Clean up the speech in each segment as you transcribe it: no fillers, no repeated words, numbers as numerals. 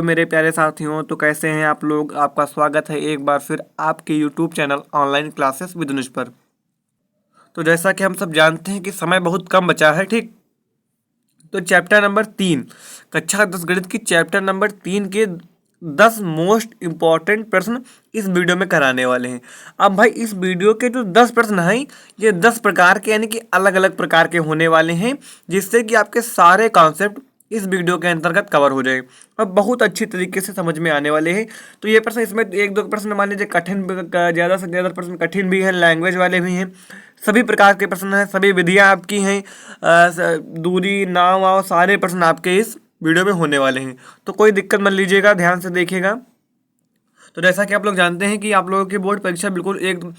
मेरे प्यारे साथियों, तो कैसे हैं आप लोग। आपका स्वागत है एक बार फिर आपके YouTube channel online classes with Anuj पर। तो जैसा कि हम सब जानते हैं कि समय बहुत कम बचा है, ठीक। तो चैप्टर नंबर 3 कक्षा 10 गणित की चैप्टर नंबर 3 के 10 मोस्ट इम्पॉर्टेंट प्रश्न इस वीडियो में कराने वाले हैं। अब भाई इस वीडियो के जो 10 प्रश्न हैं ये 10 प्रकार के यानी कि अलग अलग प्रकार के होने वाले हैं, जिससे कि आपके सारे कॉन्सेप्ट इस वीडियो के अंतर्गत कवर हो जाए और बहुत अच्छी तरीके से समझ में आने वाले हैं। तो ये प्रश्न इसमें एक दो प्रश्न मान लीजिए कठिन, ज़्यादा से ज़्यादा प्रश्न कठिन भी हैं, लैंग्वेज वाले भी हैं, सभी प्रकार के प्रश्न हैं, सभी विधियां आपकी हैं, दूरी नाव वाव सारे प्रश्न आपके इस वीडियो में होने वाले हैं। तो कोई दिक्कत मत लीजिएगा, ध्यान से देखिएगा। तो जैसा कि आप लोग जानते हैं कि आप लोगों की बोर्ड परीक्षा बिल्कुल एक दो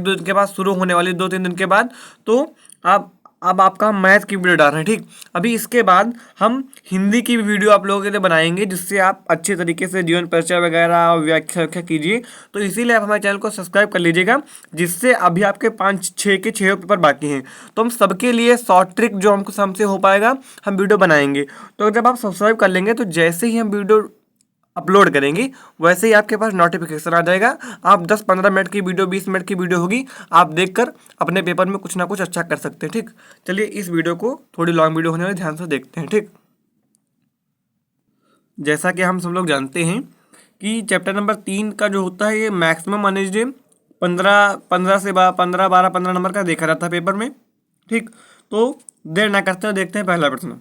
दिन के बाद शुरू होने वाली, 2-3 दिन के बाद। तो आप अब आपका मैथ की वीडियो डाल रहे हैं, ठीक। अभी इसके बाद हम हिंदी की भी वीडियो आप लोगों के लिए बनाएंगे, जिससे आप अच्छे तरीके से जीवन परिचय वगैरह व्याख्या कीजिए। तो इसीलिए आप हमारे चैनल को सब्सक्राइब कर लीजिएगा, जिससे अभी आपके 5-6 के 6 पेपर बाकी हैं। तो हम सबके लिए शॉर्ट ट्रिक जो हमसे हो पाएगा हम वीडियो बनाएंगे। तो जब आप सब्सक्राइब कर लेंगे तो जैसे ही हम वीडियो अपलोड करेंगे वैसे ही आपके पास नोटिफिकेशन आ जाएगा। आप 10-15 मिनट की वीडियो, 20 मिनट की वीडियो होगी, आप देखकर अपने पेपर में कुछ ना कुछ अच्छा कर सकते हैं, ठीक। चलिए इस वीडियो को, थोड़ी लॉन्ग वीडियो होने वाली, ध्यान से देखते हैं, ठीक। जैसा कि हम सब लोग जानते हैं कि चैप्टर नंबर 3 का जो होता है ये मैक्सिमम मान लीजिए 15 नंबर का देखा जाता है पेपर में, ठीक। तो देर ना करते हुए देखते हैं पहला प्रश्न।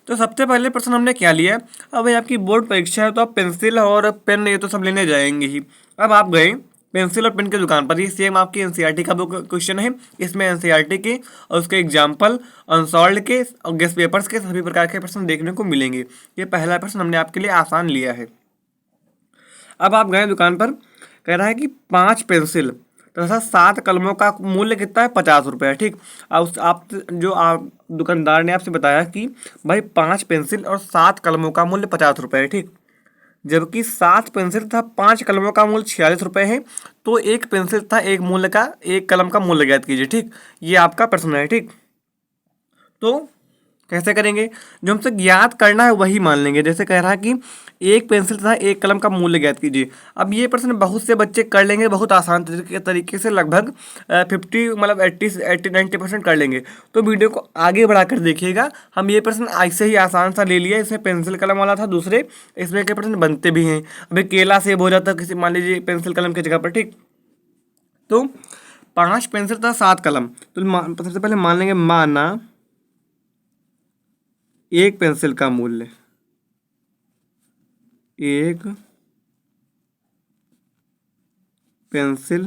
तो सबसे पहले प्रश्न हमने क्या लिया। अब भाई आपकी बोर्ड परीक्षा है तो आप पेंसिल और पेन ये तो सब लेने जाएंगे ही। अब आप गए पेंसिल और पेन की दुकान पर, ये सेम आपकी एनसीईआरटी का बुक क्वेश्चन है। इसमें एनसीईआरटी के और उसके एग्जाम्पल, अनसॉल्व्ड के और गेस्ट पेपर्स के सभी प्रकार के प्रश्न देखने को मिलेंगे। ये पहला प्रश्न हमने आपके लिए आसान लिया है। अब आप गए दुकान पर, कह रहा है कि 5 पेंसिल तथा 7 कलमों का मूल्य कितना है, 50 रुपये, ठीक। आप दुकानदार ने आपसे बताया कि भाई 5 पेंसिल और 7 कलमों का मूल्य 50 रुपये है, ठीक। जबकि 7 पेंसिल तथा 5 कलमों का मूल्य 46 रुपये है। तो एक पेंसिल तथा एक कलम का मूल्य ज्ञात कीजिए, ठीक। ये आपका प्रश्न है, ठीक। तो कैसे करेंगे, जो हमसे ज्ञात करना है वही मान लेंगे। जैसे कह रहा है कि एक पेंसिल तथा एक कलम का मूल्य ज्ञात कीजिए। अब ये प्रश्न बहुत से बच्चे कर लेंगे बहुत आसान तरीके से, लगभग 80-90% कर लेंगे। तो वीडियो को आगे बढ़ाकर देखिएगा। हम ये प्रश्न ऐसे ही आसान सा ले लिया, इसमें पेंसिल कलम वाला था, दूसरे इसमें के प्रश्न बनते भी हैं। अभी केला सेब हो जाता है किसी, मान लीजिए पेंसिल कलम की जगह पर, ठीक। तो 5 पेंसिल तथा 7 कलम, तो सबसे पहले मान लेंगे, माना एक पेंसिल का मूल्य, एक पेंसिल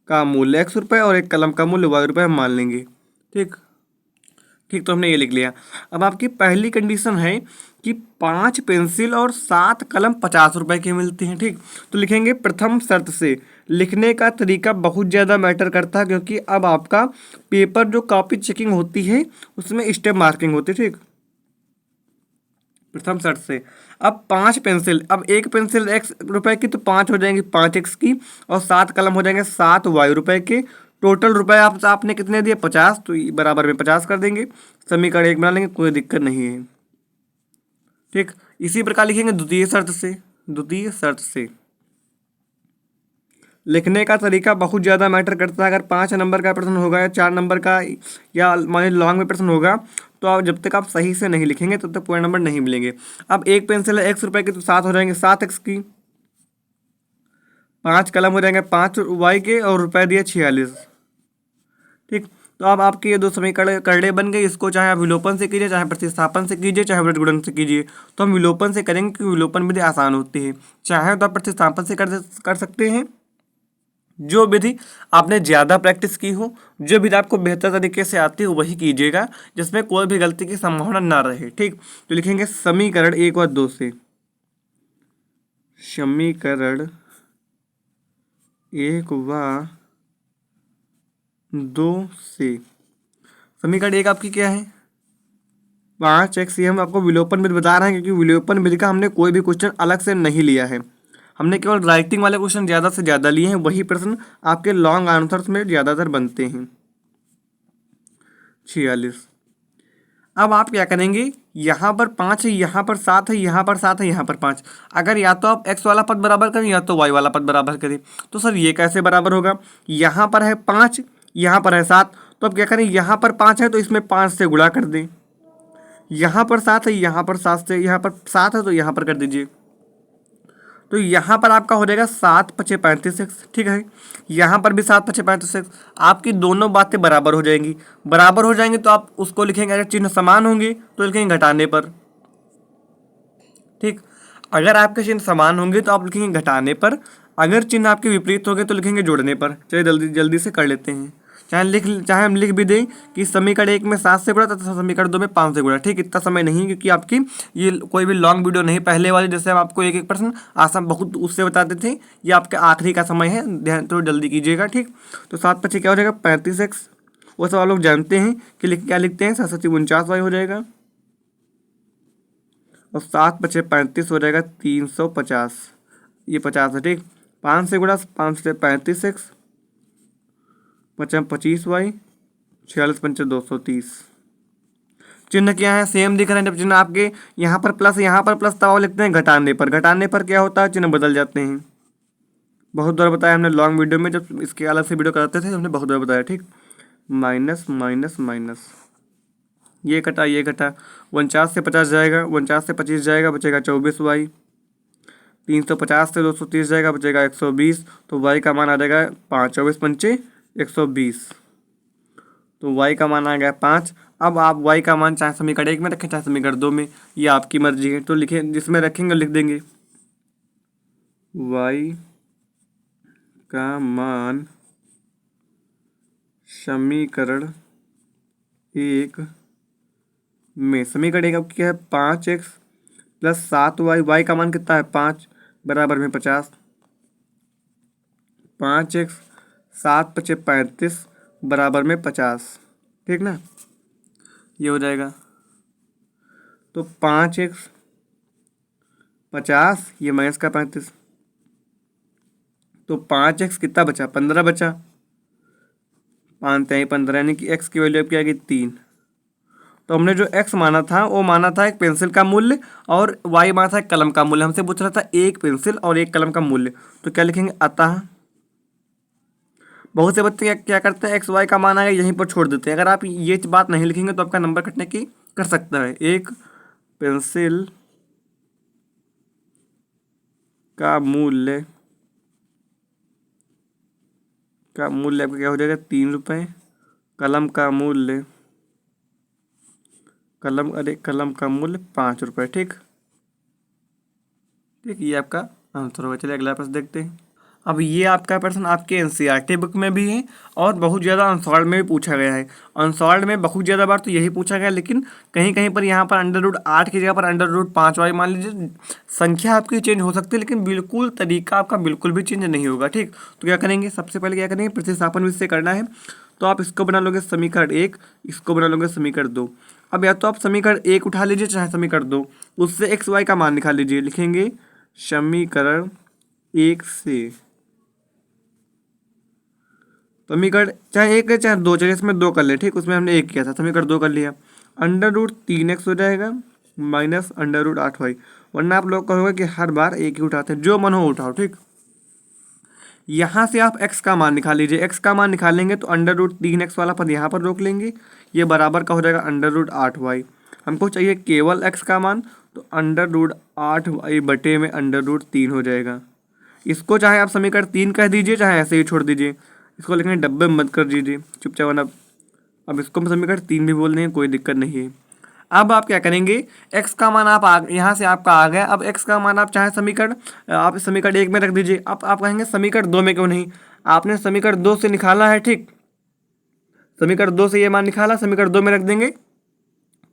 का मूल्य x रुपये और एक कलम का मूल्य y रुपये हम मान लेंगे, ठीक। ठीक, तो हमने ये लिख लिया। अब आपकी पहली कंडीशन है कि 5 पेंसिल और 7 कलम 50 रुपये की मिलती हैं, ठीक। तो लिखेंगे प्रथम शर्त से। लिखने का तरीका बहुत ज़्यादा मैटर करता है, क्योंकि अब आपका पेपर जो कॉपी चेकिंग होती है उसमें स्टेप मार्किंग होती है, ठीक। प्रथम शर्त से। अब 5 पेंसिल, अब एक पेंसिल x रुपए की तो 5 हो जाएंगी 5x की, और 7 कलम हो जाएंगे 7 y रुपए के। टोटल रुपए आपने कितने दिए, 50, तो बराबर में 50 कर देंगे। समीकरण 1 बना लेंगे, कोई दिक्कत नहीं है, ठीक। इसी प्रकार लिखेंगे द्वितीय शर्त से। द्वितीय शर्त से लिखने का तरीका बहुत ज़्यादा मैटर करता है। अगर 5 नंबर का प्रश्न होगा या 4 नंबर का या मान लीजिए लॉन्ग में प्रश्न होगा, तो आप जब तक आप सही से नहीं लिखेंगे तब तक पूरे नंबर नहीं मिलेंगे। अब एक पेंसिल है x रुपये की, तो 7 हो जाएंगे 7x की। 5 कलम हो जाएंगे 5 y के, और रुपये दिए 46, ठीक। तो अब आपके ये 2 समीकरण करड़े बन गए। इसको चाहे आप विलोपन से कीजिए, चाहे प्रतिस्थापन से कीजिए, चाहे वृत्त से कीजिए। तो हम विलोपन से करेंगे क्योंकि विलोपन विधि आसान होती है। चाहे तो आप प्रतिस्थापन से कर सकते हैं, जो विधि आपने ज़्यादा प्रैक्टिस की हो, जो विधि आपको बेहतर तरीके से आती हो वही कीजिएगा, जिसमें कोई भी गलती की संभावना ना रहे, ठीक। तो लिखेंगे समीकरण 1 व 2 से। समीकरण 1 व 2 से। समीकरण 1 आपकी क्या है, 5x। ये हम आपको विलोपन विधि बता रहे हैं, क्योंकि विलोपन विधि का हमने कोई भी क्वेश्चन अलग से नहीं लिया है। हमने केवल राइटिंग वाले क्वेश्चन ज़्यादा से ज़्यादा लिए हैं, वही प्रश्न आपके लॉन्ग आंसर्स में ज़्यादातर बनते हैं। 46। अब आप क्या करेंगे, यहाँ पर 5 है, यहाँ पर 7 है, यहाँ पर 7 है, यहाँ पर 5। अगर या तो आप x वाला पद बराबर करें या तो y वाला पद बराबर करें। तो सर ये कैसे बराबर होगा, यहाँ पर है 5, यहाँ पर है 7, तो अब क्या करें, यहाँ पर 5 है तो इसमें 5 से गुणा कर दें। यहाँ पर 7 है, यहाँ पर 7 से, यहाँ पर 7 है तो यहाँ पर कर दीजिए। तो यहाँ पर आपका हो जाएगा 7 पचे 35x, ठीक है। यहाँ पर भी 7 पचे 35x। आपकी दोनों बातें बराबर हो जाएंगी। बराबर हो जाएंगे तो आप उसको लिखेंगे, अगर चिन्ह समान होंगे तो लिखेंगे घटाने पर, ठीक। अगर आपके चिन्ह समान होंगे तो आप लिखेंगे घटाने पर, अगर चिन्ह आपके विपरीत होंगे तो लिखेंगे जोड़ने पर। चलिए जल्दी जल्दी से कर लेते हैं। चाहे हम लिख भी दें कि समीकरण 1 में 7 से गुणा तथा समीकरण 2 में 5 से गुणा, ठीक। इतना समय नहीं, क्योंकि आपकी ये कोई भी लॉन्ग वीडियो नहीं, पहले वाली जैसे हम आपको एक एक प्रश्न आसान बहुत उससे बताते थे, ये आपके आखिरी का समय है, ध्यान तो जल्दी कीजिएगा, ठीक। तो 7 पचे क्या हो जाएगा 35x, वो सब आप लोग जानते हैं कि क्या लिखते हैं, 7 49y हो जाएगा, और 7 पचे 35 हो जाएगा 350, ये 50 है, ठीक। 5 से गुणा, 5 से 35x, 25y, 46 पंचे 230। चिन्ह क्या है, सेम दिख रहे हैं। जब चिन्ह आपके यहाँ पर प्लस, यहाँ पर प्लस, तब आप लिखते हैं घटाने पर। घटाने पर क्या होता है, चिन्ह बदल जाते हैं। बहुत बार बताया हमने लॉन्ग वीडियो में, जब इसके अलग से वीडियो कराते थे हमने बहुत बार बताया, ठीक। माइनस माइनस माइनस, ये कटा ये कटा, 49 से 50 जाएगा, 49 से 25 जाएगा, बचेगा 24y। 350 से 230 जाएगा, बचेगा 120। तो y का मान आ जाएगा 5, 24 पंचे 120, तो y का मान आ गया 5। अब आप y का मान चाहे समीकरण 1 में रखें चाहे समीकरण 2 में, ये आपकी मर्जी है। तो लिखें, जिसमें रखेंगे लिख देंगे y का मान समीकरण 1 में, समीकरण 1 आपकी क्या है 5x प्लस 7y, y का मान कितना है 5, बराबर में 50। 5x 7 पचे 35 बराबर में 50, ठीक ना, ये हो जाएगा। तो 5x 50, ये माइनस का 35, तो 5x कितना बचा, 15 बचा। 5 तिहाई 15, यानी कि x की वैल्यू अब क्या आएगी 3। तो हमने जो x माना था वो माना था एक पेंसिल का मूल्य, और y माना था एक कलम का मूल्य। हमसे पूछ रहा था एक पेंसिल और एक कलम का मूल्य, तो क्या लिखेंगे, अतः। बहुत से बच्चे क्या करते हैं, एक्स वाई का मान आएगा यहीं पर छोड़ देते हैं। अगर आप ये बात नहीं लिखेंगे तो आपका नंबर कटने की कर सकता है। एक पेंसिल का मूल्य आपका क्या हो जाएगा 3 रुपये। कलम का मूल्य कलम का मूल्य 5 रुपये, ठीक। ठीक, ये आपका आंसर होगा। चलिए अगला प्रश्न देखते हैं। अब ये आपका प्रश्न आपके एनसीईआरटी बुक में भी है और बहुत ज़्यादा अनसॉल्व में भी पूछा गया है। अनसॉल्व में बहुत ज़्यादा बार तो यही पूछा गया, लेकिन कहीं कहीं पर यहाँ पर √8 की जगह पर √5y मान लीजिए। संख्या आपकी चेंज हो सकती है, लेकिन बिल्कुल तरीका आपका बिल्कुल भी चेंज नहीं होगा, ठीक। तो क्या करेंगे, सबसे पहले क्या करेंगे, प्रतिस्थापन विधि से करना है। तो आप इसको बना लोगे समीकरण 1, इसको बना लोगे समीकरण 2। अब या तो आप समीकरण 1 उठा लीजिए चाहे समीकरण 2, उससे एक्स वाई का मान निकाल लीजिए। लिखेंगे समीकरण 1 से समीकरण चाहे 1 है चाहे 2, चाहे इसमें 2 कर ले, ठीक। उसमें हमने 1 किया था, समीकरण 2 कर लिया। √3x हो जाएगा माइनस √8y। वरना आप लोग कहोगे कि हर बार एक ही उठाते हैं, जो मन हो उठाओ, ठीक। यहाँ से आप x का मान निकाल लीजिए। x का मान निकालेंगे तो √3x वाला पद यहाँ पर रोक लेंगे, ये बराबर का हो जाएगा √8y। हमको चाहिए केवल x का मान, तो √8y बटे में √3 हो जाएगा। इसको चाहे आप समीकरण 3 कह दीजिए चाहे ऐसे ही छोड़ दीजिए, इसको लिखेंगे डब्बे में बंद कर दीजिए चुपचाप। अब इसको हम समीकरण 3 भी बोल देंगे, कोई दिक्कत नहीं है। अब आप क्या करेंगे, x का मान आप यहाँ से आपका आ गया। अब x का मान आप चाहे आप समीकरण 1 में रख दीजिए। अब आप कहेंगे समीकरण 2 में क्यों नहीं, आपने समीकरण 2 से निकाला है, ठीक। समीकरण 2 से ये मान निकाला, समीकरण 2 में रख देंगे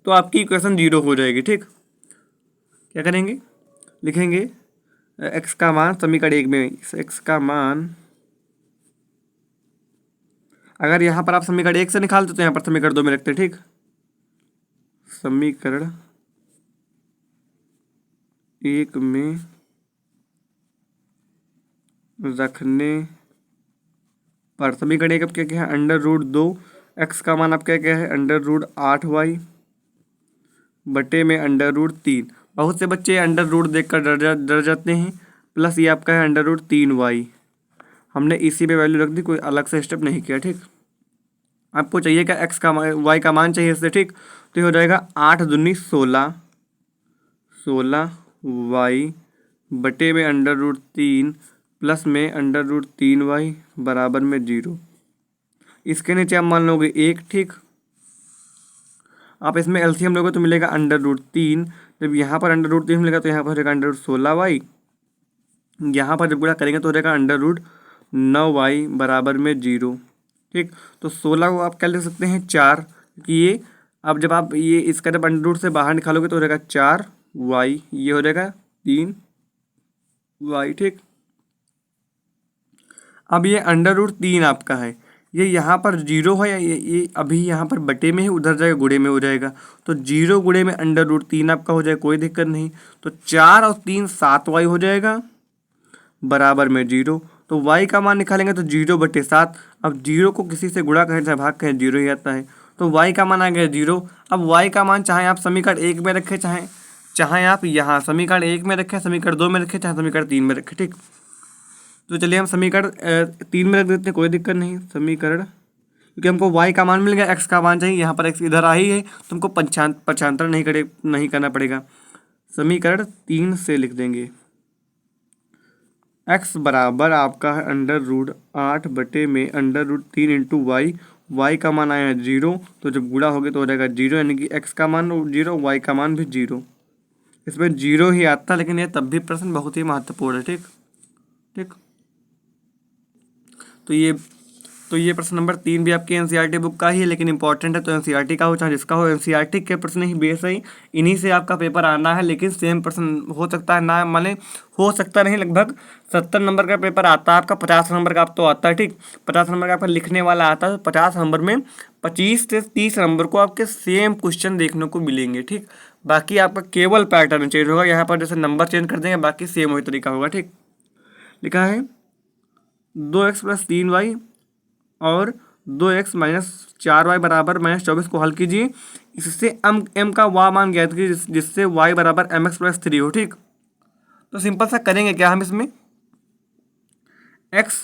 तो आपकी इक्वेशन 0 हो जाएगी, ठीक। क्या करेंगे, लिखेंगे x का मान समीकरण 1 में, x का मान अगर यहाँ पर आप समीकरण 1 से निकालते तो यहाँ पर समीकरण 2 में रखते, ठीक। समीकरण 1 में रखने पर समीकरण 1 अब क्या क्या है, √2, x का मान अब क्या क्या है √8y बटे में √3। बहुत से बच्चे अंडर रूट देखकर डर जाते हैं। प्लस ये आपका है √3y। हमने इसी पे वैल्यू रख दी, कोई अलग से स्टेप नहीं किया। ठीक, आपको चाहिए क्या, x का y का मान चाहिए इससे। ठीक, तो ये हो जाएगा 8 दूनी 16, 16y बटे में √3 प्लस में √3y बराबर में 0। इसके नीचे आप मान लोगे 1। ठीक, आप इसमें एलसीएम लोगे तो मिलेगा √3। जब यहाँ पर √3 मिलेगा तो यहाँ पर हो जाएगा √16y। यहाँ पर जब गुणा करेंगे तो हो जाएगा √9y बराबर में 0। ठीक, तो 16 को आप क्या लिख सकते हैं, 4, क्योंकि ये अब जब आप ये इसका जब अंडर रूट से बाहर निकालोगे तो हो जाएगा 4y, ये हो जाएगा 3y। ठीक, अब ये √3 आपका है, ये यहाँ पर 0 है, ये अभी यहाँ पर बटे में ही, उधर जाएगा गुणे में हो जाएगा। तो 0 गुणे में √3 आपका हो जाएगा, कोई दिक्कत नहीं। तो 4 और 3 7y हो जाएगा बराबर में 0। तो y का मान निकालेंगे तो 0/7। अब 0 को किसी से गुणा करें चाहे भाग करें 0 ही आता है। तो y का मान आ गया 0। अब y का मान चाहे आप समीकरण 1 में रखें, चाहे आप यहाँ समीकरण 1 में रखें, समीकरण 2 में रखें, चाहे समीकरण 3 में रखें। ठीक, तो चलिए हम समीकरण 3 में रख देते हैं, कोई दिक्कत नहीं। समीकरण, क्योंकि हमको y का मान मिल गया, x का मान चाहिए, यहाँ पर x इधर आई है तो हमको पक्षांतर नहीं करना पड़ेगा। समीकरण 3 से लिख देंगे x बराबर आपका है √8 बटे में √3 इंटू y का मान आया 0। तो जब गुणा होगे तो हो जाएगा 0, यानी कि x का मान 0, y का मान भी 0। इसमें 0 ही आता, लेकिन ये तब भी प्रश्न बहुत ही महत्वपूर्ण है। ठीक ठीक, तो ये प्रश्न नंबर 3 भी आपकी एनसीईआरटी बुक का ही है, लेकिन इंपॉर्टेंट है तो एनसीईआरटी का हो चाहे जिसका हो, एनसीईआरटी के प्रश्न ही बेस है, इन्हीं से आपका पेपर आना है। लेकिन सेम प्रश्न हो सकता है ना, माने हो सकता नहीं, लगभग 70 नंबर का पेपर आता है आपका, 50 नंबर का आप तो आता है। ठीक, 50 नंबर का आपका लिखने वाला आता है, तो 50 नंबर में 25 से 30 नंबर को आपके सेम क्वेश्चन देखने को मिलेंगे। ठीक, बाकी आपका केवल पैटर्न चेंज होगा, यहाँ पर जैसे नंबर चेंज कर देंगे, बाकी सेम वही तरीका होगा। ठीक, लिखा है 2x + 3y और 2x - 4y बराबर -24 को हल कीजिए। इससे m का y मान ज्ञात कीजिए जिससे y बराबर mx + 3 हो। ठीक, तो सिंपल सा करेंगे क्या, हम इसमें x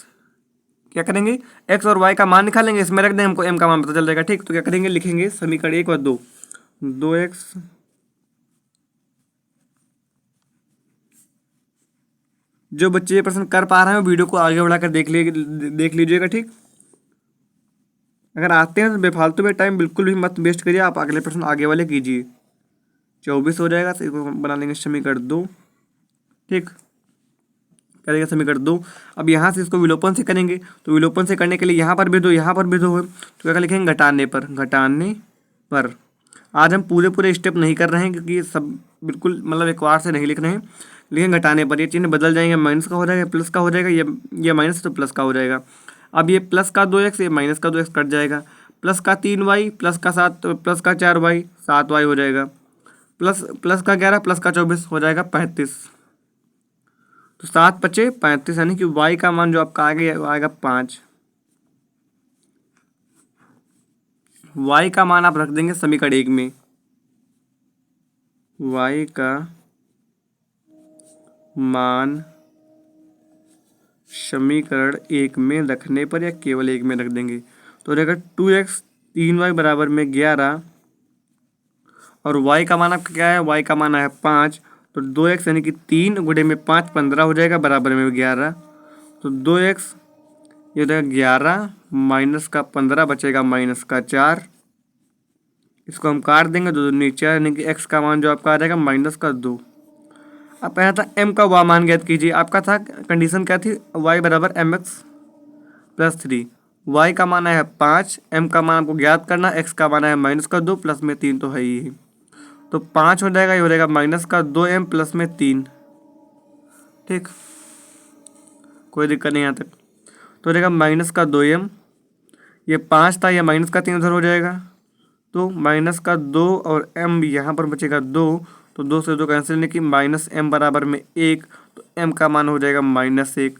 क्या करेंगे, x और y का मान निकालेंगे, इसमें रख दें, हमको m का मान पता चल जाएगा। ठीक, तो क्या करेंगे, लिखेंगे समीकरण 1 और 2, 2x जो बच्चे ये प्रश्न कर पा रहे हैं वीडियो को आगे बढ़ाकर देख लीजिएगा। ठीक, अगर आते हैं तो बेफालतू में टाइम बिल्कुल भी मत वेस्ट करिए, आप अगले प्रश्न आगे वाले कीजिए। 24 हो जाएगा, तो इसको बना लेंगे समीकरण 2। ठीक, करेंगे समीकरण 2। अब यहाँ से इसको विलोपन से करेंगे, तो विलोपन से करने के लिए यहाँ पर भी 2, यहाँ पर भी 2 है, तो क्या लिखेंगे, घटाने पर। आज हम पूरे स्टेप नहीं कर रहे हैं, क्योंकि सब बिल्कुल मतलब एक बार से नहीं लिख रहे हैं, लेकिन घटाने पर ये चिन्ह बदल जाएंगे, माइनस का हो जाएगा, प्लस का हो जाएगा, ये माइनस तो प्लस का हो जाएगा। अब ये प्लस का 2x, ये माइनस का 2x कट जाएगा, प्लस का 3y, प्लस का 7, प्लस का 4y, 7y हो जाएगा, प्लस का 11, प्लस का 24 हो जाएगा 35। तो 7 × 5 = 35, यानी कि y का मान जो आपका आएगा 5। y का मान आप रख देंगे समीकरण 1 में, y का मान समीकरण 1 में रखने पर या केवल 1 में रख देंगे तो हो जाएगा 2x 3y बराबर में 11, और y का मान आपका क्या है, y का मान है 5। तो 2x यानी कि 3 गुणे में 5 15 हो जाएगा बराबर में 11। तो 2x ये हो जाएगा 11 माइनस का 15 बचेगा माइनस का 4, इसको हम काट देंगे, 2 दूनी 4, यानी कि x का मान जो आपका आ जाएगा माइनस का 2। अब पहला था m का y मान ज्ञात कीजिए, आपका था कंडीशन क्या थी, y बराबर mx + 3, y का मान है 5, m का मान आपको ज्ञात करना, x का मान है माइनस का 2 प्लस में 3 तो है ही, तो 5 हो जाएगा, ये हो जाएगा माइनस का 2m प्लस में 3। ठीक, कोई दिक्कत नहीं यहाँ तक, तो हो जाएगा माइनस का 2m, ये 5 था, ये माइनस का 3 उधर हो जाएगा, तो माइनस का 2 और m यहाँ पर बचेगा 2, तो 2 से 2 कैंसिल, नहीं कि -m बराबर में 1, तो m का मान हो जाएगा -1।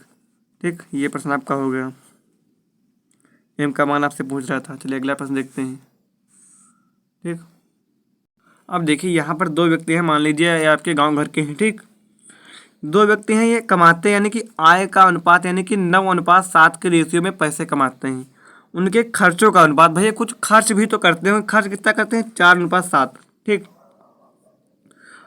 ठीक, ये प्रश्न आपका हो गया, m का मान आपसे पूछ रहा था। चलिए अगला प्रश्न देखते हैं। ठीक, अब देखिए यहाँ पर दो व्यक्ति हैं, मान लीजिए ये आपके गांव घर के हैं, ठीक। दो व्यक्ति हैं, ये कमाते हैं, यानी कि आय का अनुपात यानी कि 9:7 के रेशियो में पैसे कमाते हैं। उनके खर्चों का अनुपात, भैया कुछ खर्च भी तो करते हैं, खर्च कितना करते हैं 4:7, ठीक।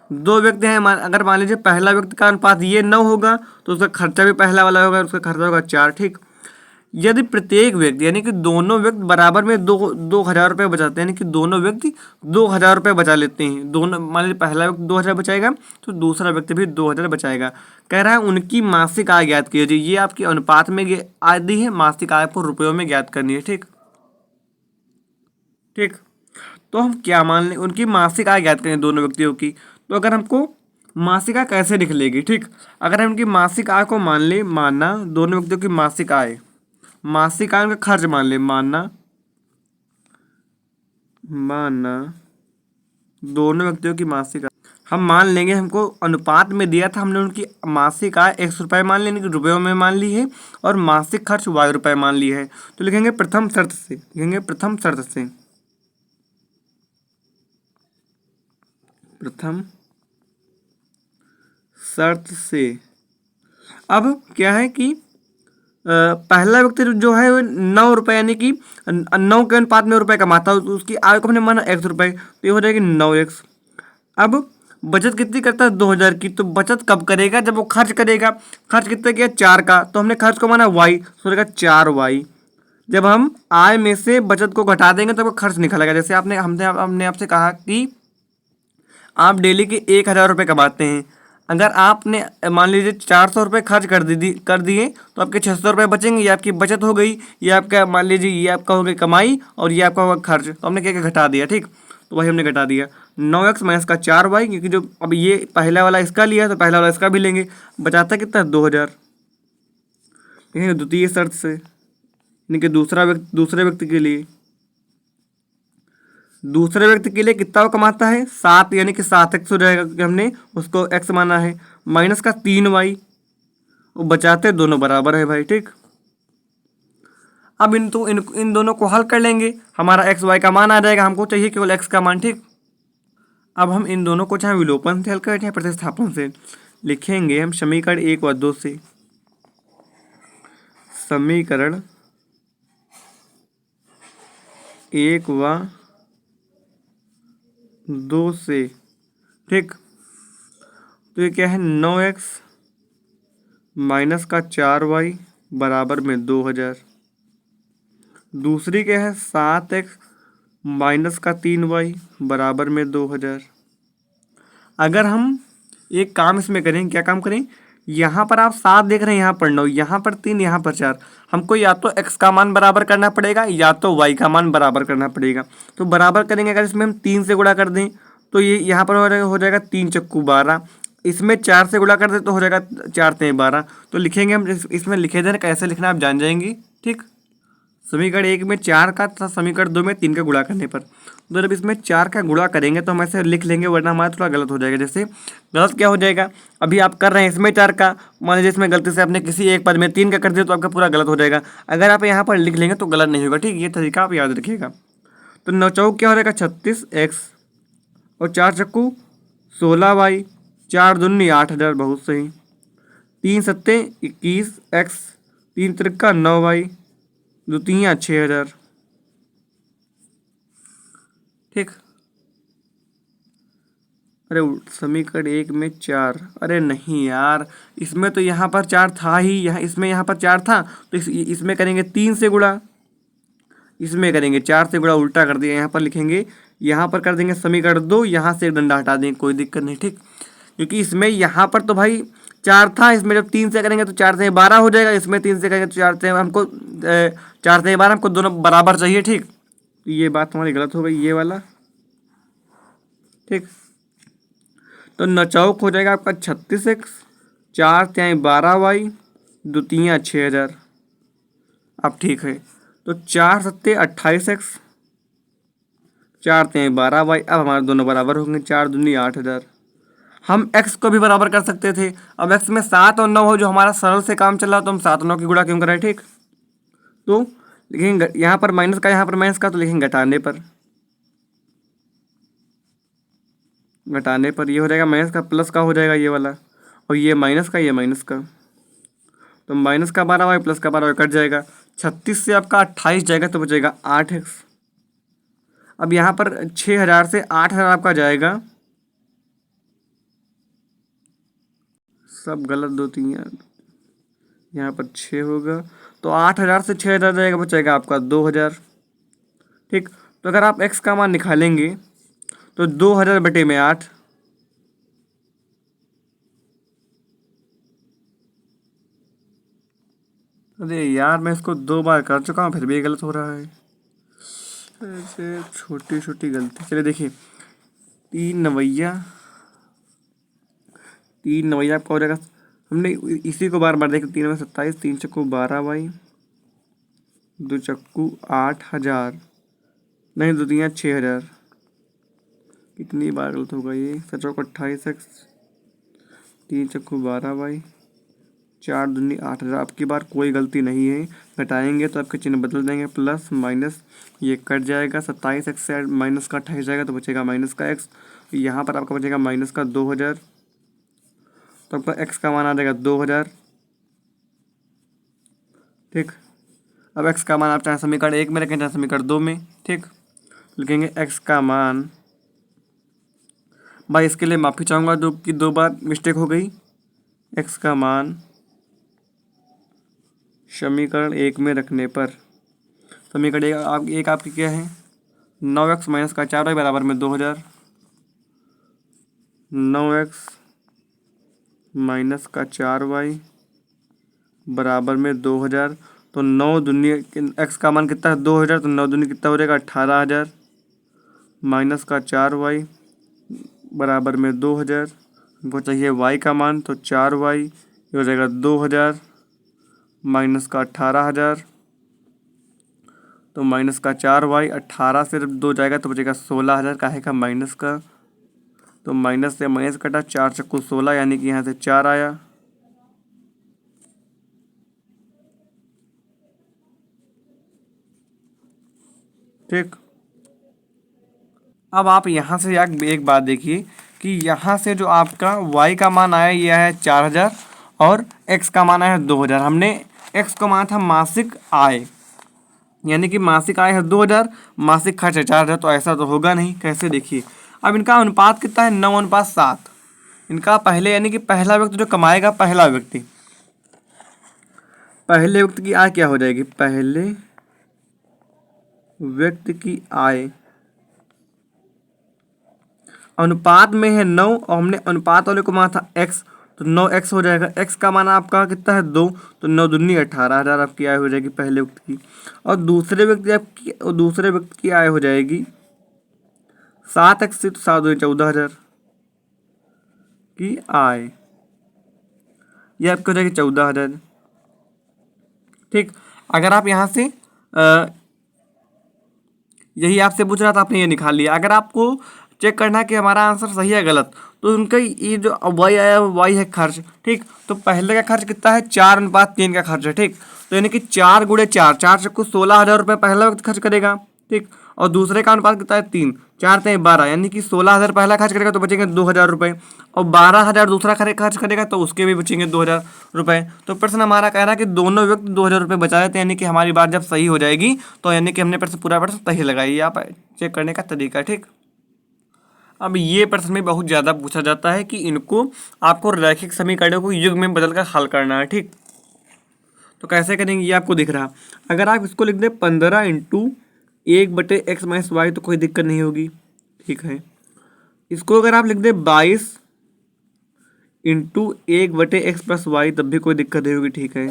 दो व्यक्ति हैं, अगर मान लीजिए पहला व्यक्ति का अनुपात ये 9 होगा तो उसका खर्चा भी पहला वाला होगा, उसका खर्चा होगा 4, ठीक। यदि प्रत्येक व्यक्ति यानी कि दोनों व्यक्ति बराबर में 2,000 रुपये बचाते हैं, यानी कि दोनों व्यक्ति 2,000 रुपये बचा लेते हैं, दोनों मान लीजिए पहला व्यक्ति 2,000 बचाएगा तो दूसरा व्यक्ति भी 2,000 बचाएगा। कह रहा है उनकी मासिक आय ज्ञात कीजिए। ये आपकी अनुपात में आय दी है, मासिक आय को रुपयों में ज्ञात करनी है, ठीक। ठीक, तो हम क्या मान लें, उनकी मासिक आय ज्ञात करें दोनों व्यक्तियों की। तो अगर हमको मासिक आय कैसे निकलेगी, ठीक। अगर हम उनकी मासिक आय को मान लें, मानना दोनों व्यक्तियों की मासिक आय, मासिक आय का खर्च मान ले, मानना दोनों व्यक्तियों की मासिक आय हम मान लेंगे, हमको अनुपात में दिया था, हमने उनकी मासिक आय 100 रुपये मान ली, रुपयों में मान ली है, और मासिक खर्च Y रुपये मान ली है। तो लिखेंगे प्रथम शर्त से, लिखेंगे प्रथम शर्त से, प्रथम शर्त से। अब क्या है कि पहला व्यक्ति जो है वो 9 रुपये यानी कि 9 के अनुपात में रुपये कमाता है, तो उसकी आय को हमने माना 100 रुपये, तो ये हो जाएगी 9x। अब बचत कितनी करता है 2,000 की, तो बचत कब करेगा, जब वो खर्च करेगा। खर्च कितना किया 4 का, तो हमने खर्च को माना y, तो हो जाएगा 4y। जब हम आय में से बचत को घटा देंगे तो वो खर्च निकलेगा। जैसे हमने आपसे कहा कि आप डेली के 1,000 रुपये कमाते हैं, अगर आपने मान लीजिए 400 रुपये खर्च कर दिए तो आपके 600 रुपये बचेंगे, ये आपकी बचत हो गई। ये आपका मान लीजिए ये आपका हो गई कमाई और ये आपका होगा खर्च, तो हमने क्या घटा दिया, ठीक। तो वही हमने घटा दिया 9x माइनस का 4y, क्योंकि जो अब ये पहला वाला इसका लिया तो पहला वाला इसका भी लेंगे। बचाता कितना 2,000, देखेंगे द्वितीय शर्त से, यानी कि दूसरे व्यक्ति के लिए कितना वो कमाता है 7, यानी कि 7x हो जाएगा, क्योंकि हमने उसको x माना है, माइनस का 3y, वो बचाते दोनों बराबर है भाई, ठीक। अब इन दोनों को हल कर लेंगे, हमारा x y का मान आ जाएगा, हमको चाहिए केवल x का मान, ठीक। अब हम इन दोनों को चाहे विलोपन से हल करें चाहे प्रतिस्थापन से, लिखेंगे हम समीकरण 1 व 2 से, समीकरण 1 व 2 से, ठीक। तो ये क्या है 9x माइनस का 4y बराबर में 2,000। दूसरी क्या है 7x माइनस का 3y बराबर में 2,000। अगर हम एक काम इसमें करें, क्या काम करें, यहाँ पर आप 7 देख रहे हैं, यहाँ पर 9, यहाँ पर 3, यहाँ पर 4, हमको या तो x का मान बराबर करना पड़ेगा या तो y का मान बराबर करना पड़ेगा। तो बराबर करेंगे, अगर इसमें हम 3 से गुणा कर दें तो ये यहाँ पर हो जाएगा 3 चक्कू 12, इसमें 4 से गुणा कर दें तो हो जाएगा 4 3 12। तो लिखेंगे हम, इसमें लिखे देना, कैसे लिखना आप जान जाएंगे, ठीक। समीकरण 1 में 4 का तथा समीकरण 2 में 3 का गुणा करने पर, तो जब इसमें 4 का गुणा करेंगे तो हम ऐसे लिख लेंगे, वरना हमारा थोड़ा गलत हो जाएगा। जैसे गलत क्या हो जाएगा, अभी आप कर रहे हैं इसमें 4 का, मान लीजिए इसमें गलती से आपने किसी एक पद में 3 का कर दिया तो आपका पूरा गलत हो जाएगा। अगर आप यहाँ पर लिख लेंगे तो गलत नहीं होगा, ठीक। ये तरीका आप याद रखिएगा। तो 9 चौक क्या हो जाएगा 36x और 4 चक्कू 16y, 4 दूनी 8,000, बहुत सही। 3 सत्ते 21x, 3 त्रिक्का 9y, 2 3 6,000, ठीक। अरे समीकरण 1 में 4, अरे नहीं यार, इसमें तो यहाँ पर 4 था ही, यहाँ पर 4 था, तो इसमें करेंगे 3 से गुणा, इसमें करेंगे 4 से गुणा, उल्टा कर दिया। यहाँ पर लिखेंगे, यहाँ पर कर देंगे समीकरण 2, यहाँ से एक डंडा हटा देंगे, कोई दिक्कत नहीं, ठीक। क्योंकि इसमें यहाँ पर तो भाई 4 था, इसमें जब 3 से करेंगे तो 4 से 12 हो जाएगा, इसमें 3 से करेंगे तो 4 से हमको 4 से 12 हमको दोनों बराबर चाहिए, ठीक। ये बात हमारी गलत हो गई, ये वाला, ठीक। तो 9 चौक हो जाएगा आपका 36x, 4 3 12y, 2 3 6,000। अब ठीक है, तो 4 सत्ते 28x, 4 3 12y, अब हमारे दोनों बराबर होंगे, 4 दूनी 8,000। हम x को भी बराबर कर सकते थे, अब x में 7 और 9 हो, जो हमारा सरल से काम चल रहा, तो हम 7 9 की गुणा क्यों करें, ठीक। तो लिखेंगे यहाँ पर माइनस का, यहाँ पर माइनस का, तो लिखेंगे घटाने पर, घटाने पर ये हो जाएगा माइनस का, प्लस का हो जाएगा ये वाला, और ये माइनस का, ये माइनस का, तो माइनस का 12y प्लस का 12y कट जाएगा। 36 से आपका 28 जाएगा तो बचेगा 8x। अब यहाँ पर 6000 से 8000 आपका जाएगा, सब गलत दो तीन यार, यहाँ पर 6 होगा, तो 8000 से 6000 जाएगा, बचेगा आपका 2000। ठीक, तो अगर आप x का मान निकालेंगे तो 2000 बटे में 8, अरे यार मैं इसको 2 बार कर चुका हूँ फिर भी ये गलत हो रहा है। ऐसे छोटी छोटी गलती, चलिए देखिए, 3 नवैया आपका हो जाएगा, हमने इसी को बार बार देखा, 3 में 27, 3 चक्कू 12y, 2 चक्कू 8000, नहीं 2 3 6000, कितनी बार गलत होगा ये, 7 चौक 28x, 3 चक्कू 12y, 4 दूनी 8000। आपकी बार कोई गलती नहीं है, घटाएंगे तो आपके चिन्ह बदल देंगे, प्लस माइनस ये कट जाएगा, 27x से माइनस का 28 जाएगा तो बचेगा माइनस का x, यहाँ पर आपका बचेगा माइनस का 2000, तो आपका x का मान आ जाएगा 2000। ठीक, अब x का मान आप चाहे समीकरण 1 में रखें चाहे समीकरण 2 में। ठीक, लिखेंगे x का मान, भाई इसके लिए माफ़ी चाहूँगा जो कि 2 बार मिस्टेक हो गई। x का मान समीकरण 1 में रखने पर, समीकरण एक आपकी क्या है, 9x माइनस का 4y बराबर में 2000, 9x माइनस का 4y बराबर में 2000, तो 9 दूनी x का मान कितना है 2000, तो 9 दूनी कितना हो जाएगा 18000, माइनस का 4y बराबर में 2000, हमको चाहिए y का मान, तो 4y ये हो जाएगा 2000 माइनस का 18000, तो माइनस का 4y, 18 से जब 2 जाएगा तो बचेगा 16000, काहे का माइनस का, तो माइनस से माइनस कटा, 4 चक्कू 16, यानी कि यहाँ से 4 आया। ठीक, अब आप यहाँ से एक बात देखिए कि यहाँ से जो आपका y का मान आया यह है 4000 और x का मान आया है 2000। हमने x को माना था मासिक आय, यानी कि मासिक आय है 2000, मासिक खर्च है 4000, तो ऐसा तो होगा नहीं। कैसे, देखिए अब इनका अनुपात कितना है 9:7। इनका पहले यानी कि पहला व्यक्ति जो कमाएगा, पहले व्यक्ति की आय क्या हो जाएगी, पहले व्यक्ति की आय अनुपात में है 9 और हमने अनुपात वाले को माना था x, तो 9x हो जाएगा। x का मान आपका कितना है 2, तो 9 दूनी 18000 आपकी आय हो जाएगी पहले व्यक्ति की। और दूसरे व्यक्ति की आय हो जाएगी 7x से, तो 7 दूनी 14000 की आय, ये आपकी हो जाएगी 14000। ठीक, अगर आप यहाँ से यही आपसे पूछ रहा था, आपने ये निकाल लिया। अगर आपको चेक करना है कि हमारा आंसर सही है गलत, तो उनका ये जो वाई आया वाई है खर्च। ठीक, तो पहले का खर्च कितना है 4:3 का खर्च है। ठीक, तो यानी कि 4 गुणे 4, 4 चक्कू 16000 रुपये पहला वक्त खर्च करेगा। ठीक, और दूसरे का अनुपात कितना है 3, 4 3 12, यानी कि 16000 पहला खर्च करेगा तो बचेंगे 2000 रुपये, और 12000 दूसरा खर्च करेगा तो उसके भी बचेंगे 2000 रुपये। तो प्रश्न हमारा कह रहा है कि दोनों व्यक्ति 2000 रुपये बचा देते हैं, यानी कि हमारी बात जब सही हो जाएगी तो यानी कि हमने पूरा प्रश्न सही लगाई। ये आप चेक करने का तरीका। ठीक, अब ये प्रश्न में बहुत ज़्यादा पूछा जाता है कि इनको आपको रैखिक समीकरणों को युग में बदलकर हल करना है। ठीक, तो कैसे करेंगे ये आपको दिख रहा। अगर आप इसको लिख दें 15 × 1/x - y तो कोई दिक्कत नहीं होगी। ठीक है, इसको अगर आप लिख दें 22 × 1/x + y तब भी कोई दिक्कत नहीं होगी। ठीक है,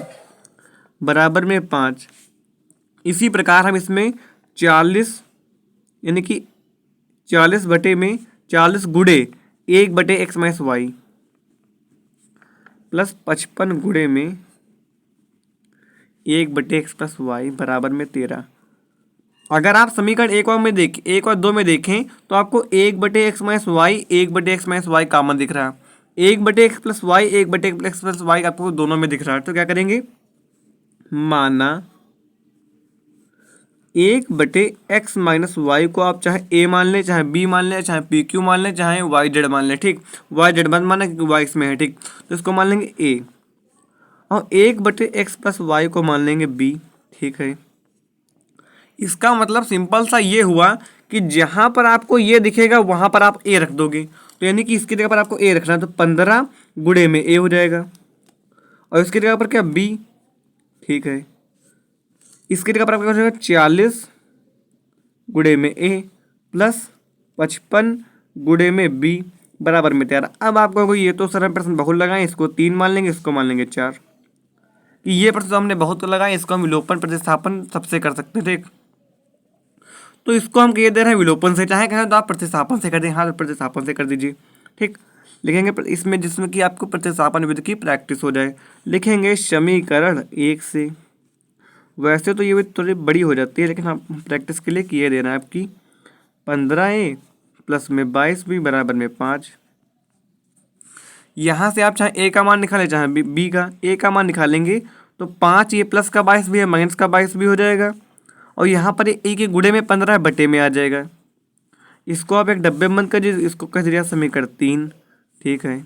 बराबर में 5। इसी प्रकार हम इसमें 40 यानी कि 40 बटे में 40 गुणे 1/x - y प्लस 55 गुणे में 1/x + y बराबर में 13। अगर आप समीकरण 1 और 2 में देखें तो आपको 1/x - y 1/x - y common दिख रहा है। 1/x + y 1/x + y आपको दोनों में दिख रहा है। तो क्या करेंगे, माना 1/x माइनस वाई को आप चाहे ए मान लें, चाहे बी मान लें, चाहे पी क्यू मान लें, चाहे वाई जेड मान लें। ठीक, वाई जेड मत माना क्योंकि वाई इसमें है। ठीक, तो इसको मान लेंगे ए, और 1/x प्लस वाई को मान लेंगे बी। ठीक है, इसका मतलब सिंपल सा ये हुआ कि जहाँ पर आपको ये दिखेगा वहाँ पर आप ए रख दोगे। तो यानी कि इसकी जगह पर आपको ए रखना है, तो 15 गुणे में ए हो जाएगा, और इसकी जगह पर क्या बी। ठीक है, इसकी जगह पर आपका हो जाएगा 40 गुणे में ए प्लस 55 गुणे में बी बराबर में 13। अब आपको कोई ये तो सरल प्रश्न बहुत लगाए, इसको 3 मान लेंगे, इसको मान लेंगे 4। कि ये प्रश्न तो हमने बहुत लगाए, इसको हम विलोपन प्रतिस्थापन सबसे कर सकते थे। तो इसको हम कह दे रहे हैं विलोपन से, चाहे कहें तो आप प्रतिस्थापन से कर दें। हाँ, तो प्रतिस्थापन से कर दीजिए। ठीक, लिखेंगे इसमें जिसमें कि आपको प्रतिस्थापन विधि की प्रैक्टिस हो जाए। लिखेंगे समीकरण 1 से। वैसे तो ये भी थोड़ी बड़ी हो जाती है, लेकिन हम प्रैक्टिस के लिए किए दे रहे हैं आपकी। 15a प्लस में 22b बराबर में 5। यहाँ से आप चाहे ए का मान निकालें, चाहे बी का। ए का मान निकालेंगे तो 5 ये प्लस का 22 भी है, माइनस का 22 भी हो जाएगा, और यहाँ पर ए के गुणे में 15 बटे में आ जाएगा। इसको आप एक डब्बे में बंद कर दीजिए, इसको कह दीजिए समीकरण 3। ठीक है,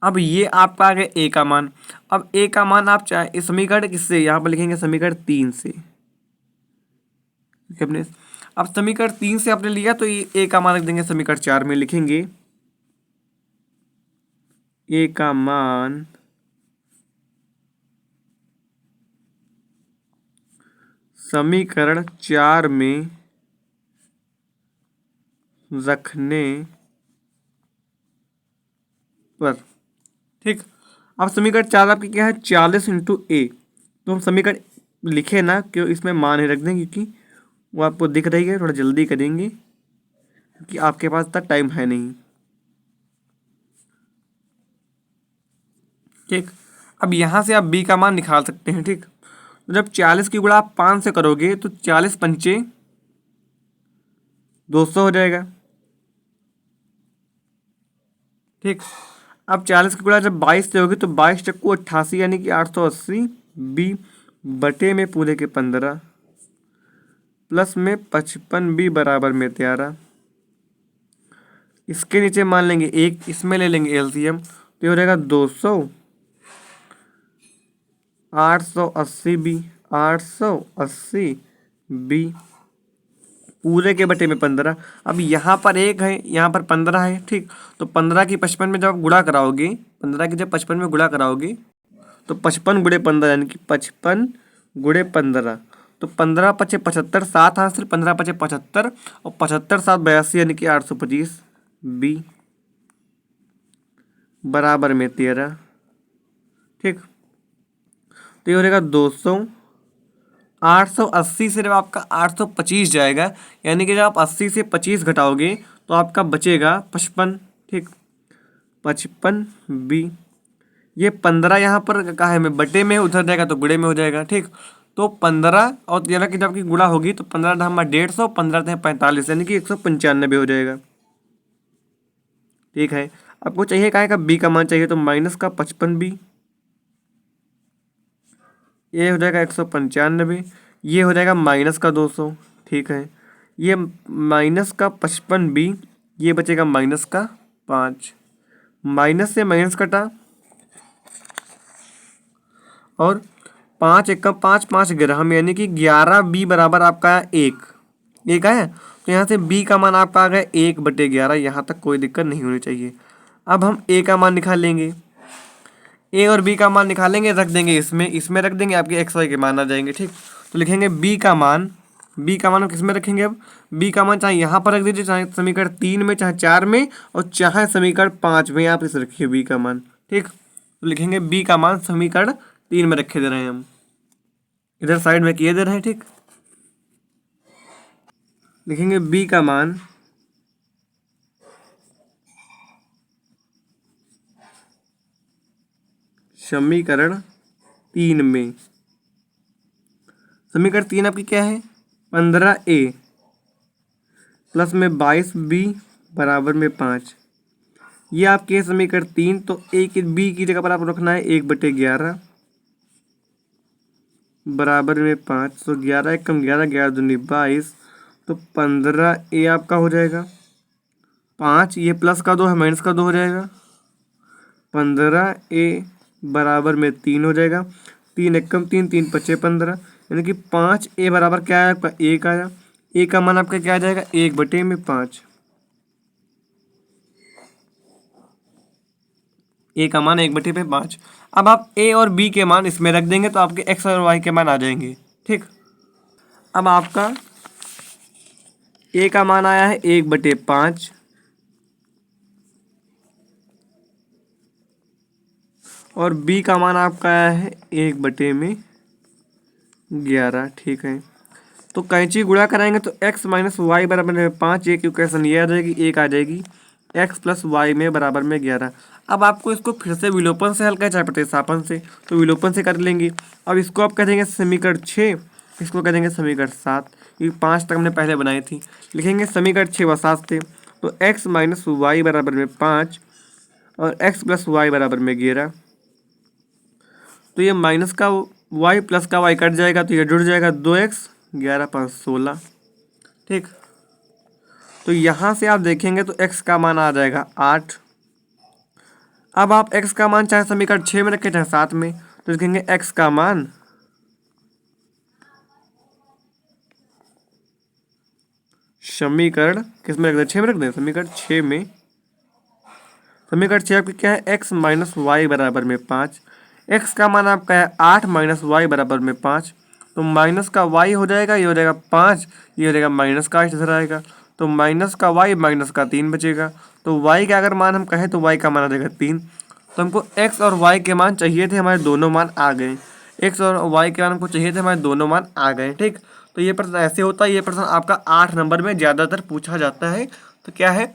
अब ये आपका आ गया ए का मान। अब ए का मान आप चाहे इस समीकरण किससे, यहाँ पर लिखेंगे समीकरण 3 से। अपने अब समीकरण 3 से आपने लिया तो ये ए का मान रख देंगे समीकरण 4 में। लिखेंगे ए का मान समीकरण 4 में रखने पर। ठीक, अब समीकरण 4 आपकी क्या है, 40 इंटू ए। तो हम समीकरण लिखे ना, क्यों इसमें मान ही रख दें, क्योंकि वो आपको दिख रही है। थोड़ा जल्दी करेंगे क्योंकि आपके पास इतना टाइम है नहीं। ठीक, अब यहाँ से आप बी का मान निकाल सकते हैं। ठीक, तो जब 40 की गुणा आप 5 से करोगे तो 40 पंचे 200 हो जाएगा। ठीक, अब 40 की गुणा जब 22 से होगी तो 22 चक्कू 88 यानी कि 880 बी बटे में पूरे के 15 प्लस में 55 बी बराबर में 13। इसके नीचे मान लेंगे एक, इसमें ले लेंगे एलसीएम, तो ये हो जाएगा 200 880 बी, 880 बी पूरे के बटे में 15। अब यहाँ पर एक है, यहाँ पर 15 है। ठीक, तो 15 की 55 में जब आप गुणा कराओगे, 15 की जब 55 में गुणा कराओगे तो 55 गुणे 15 यानी कि 55 गुणे 15, तो 15 पचे 75, 7 हासिल, 15 पचे 75, और 75 7 82 यानी कि 825 बी बराबर में 13। ठीक, तो ये हो जाएगा 200। 880 से जब आपका 825 जाएगा, यानी कि जब आप 80 से 25 घटाओगे तो आपका बचेगा 55। ठीक, 55 बी। ये 15 यहाँ पर कहा है में बटे में, उधर जाएगा तो गुणे में हो जाएगा। ठीक, तो 15 और 13 की जब आपकी गुणा होगी तो 15 ढामा 150, 15 45 यानी कि 195 हो जाएगा। ठीक है, आपको चाहिए काहे का बी का मान चाहिए, तो माइनस का 55 बी, ये हो जाएगा 195, ये हो जाएगा माइनस का 200। ठीक है, ये माइनस का 55 बी, ये बचेगा माइनस का 5। माइनस से माइनस कटा, और 5 एक का 5, 5 ग्राम यानी कि 11 बी बराबर आपका एक है। तो यहाँ से बी का मान आपका आ गया 1/11। यहाँ तक कोई दिक्कत नहीं होनी चाहिए। अब हम ए का मान निकाल लेंगे, ए और बी का मान निकालेंगे, रख देंगे इसमें रख देंगे, आपके एक्स वाई के मान आ जाएंगे। ठीक, तो लिखेंगे बी का मान हम किस में रखेंगे, अब बी का मान चाहे यहाँ पर रख दीजिए, चाहे समीकरण 3 में, चाहे 4 में, और चाहे समीकरण 5 में आप इसे रखिए बी का मान। ठीक, तो लिखेंगे बी का मान समीकरण 3 में रखे दे रहे हैं हम, इधर साइड में किए दे रहे हैं। ठीक, लिखेंगे बी का मान समीकरण 3 में। समीकरण 3 आपकी क्या है, 15a प्लस में 22b बराबर में 5। ये आपके है समीकरण 3। तो ए की बी की जगह पर आपको रखना है 1/11 बराबर में 5, तो 11 एक कम 11, 11 दूनी 22, तो 15 ए आपका हो जाएगा। 5 ये प्लस का 2 है, माइनस का 2 हो जाएगा। 15 ए बराबर में 3 हो जाएगा। 3 एक कम 3, 3 पचे 15, यानी कि 5 ए बराबर क्या आया आपका, 1 आया। ए का मान आपका क्या आ जाएगा, 1/5। ए का मान 1/5। अब आप ए और बी के मान इसमें रख देंगे तो आपके एक्स और वाई के मान आ जाएंगे। ठीक, अब आपका ए का मान आया है 1/5 और बी का मान आपका आया है 1/11। ठीक है, तो कैंची गुणा कराएंगे तो x माइनस वाई बराबर में 5, एक इक्वेशन ये आ जाएगी, एक आ जाएगी x प्लस वाई में बराबर में 11। अब आपको इसको फिर से विलोपन से हल करना चाहे प्रतिस्थापन से, तो विलोपन से कर लेंगे। अब इसको आप कह देंगे समीकरण 6, इसको कह देंगे समीकरण 7, ये 5 तक हमने पहले बनाई थी। लिखेंगे समीकरण 6 व 7 से, तो x माइनस वाई बराबर में 5 और x प्लस वाई बराबर में 11। तो ये माइनस का y प्लस का y कट जाएगा तो ये जुड़ जाएगा, 2x 11 5 16। ठीक, तो यहाँ से आप देखेंगे तो x का मान आ जाएगा 8। अब आप x का मान चाहे समीकरण 6 में रखें चाहे 7 में, तो लिखेंगे x का मान समीकरण किस में रख दें, 6 में रख दें, समीकरण 6 में। समीकरण 6 आपकी क्या है, x माइनस वाई बराबर में 5। x का मान आपका है 8 माइनस वाई बराबर में 5, तो माइनस का y हो जाएगा, ये हो जाएगा 5, ये हो जाएगा माइनस का इधर आएगा, तो माइनस का y माइनस का 3 बचेगा। तो y का अगर मान हम कहें तो y का मान आ जाएगा 3। तो हमको x और y के मान चाहिए थे, हमारे दोनों मान आ गए। x और y के मान हमको चाहिए थे, हमारे दोनों मान आ गए। ठीक, तो ये प्रश्न ऐसे होता है, ये प्रश्न आपका 8 नंबर में ज़्यादातर पूछा जाता है। तो क्या है,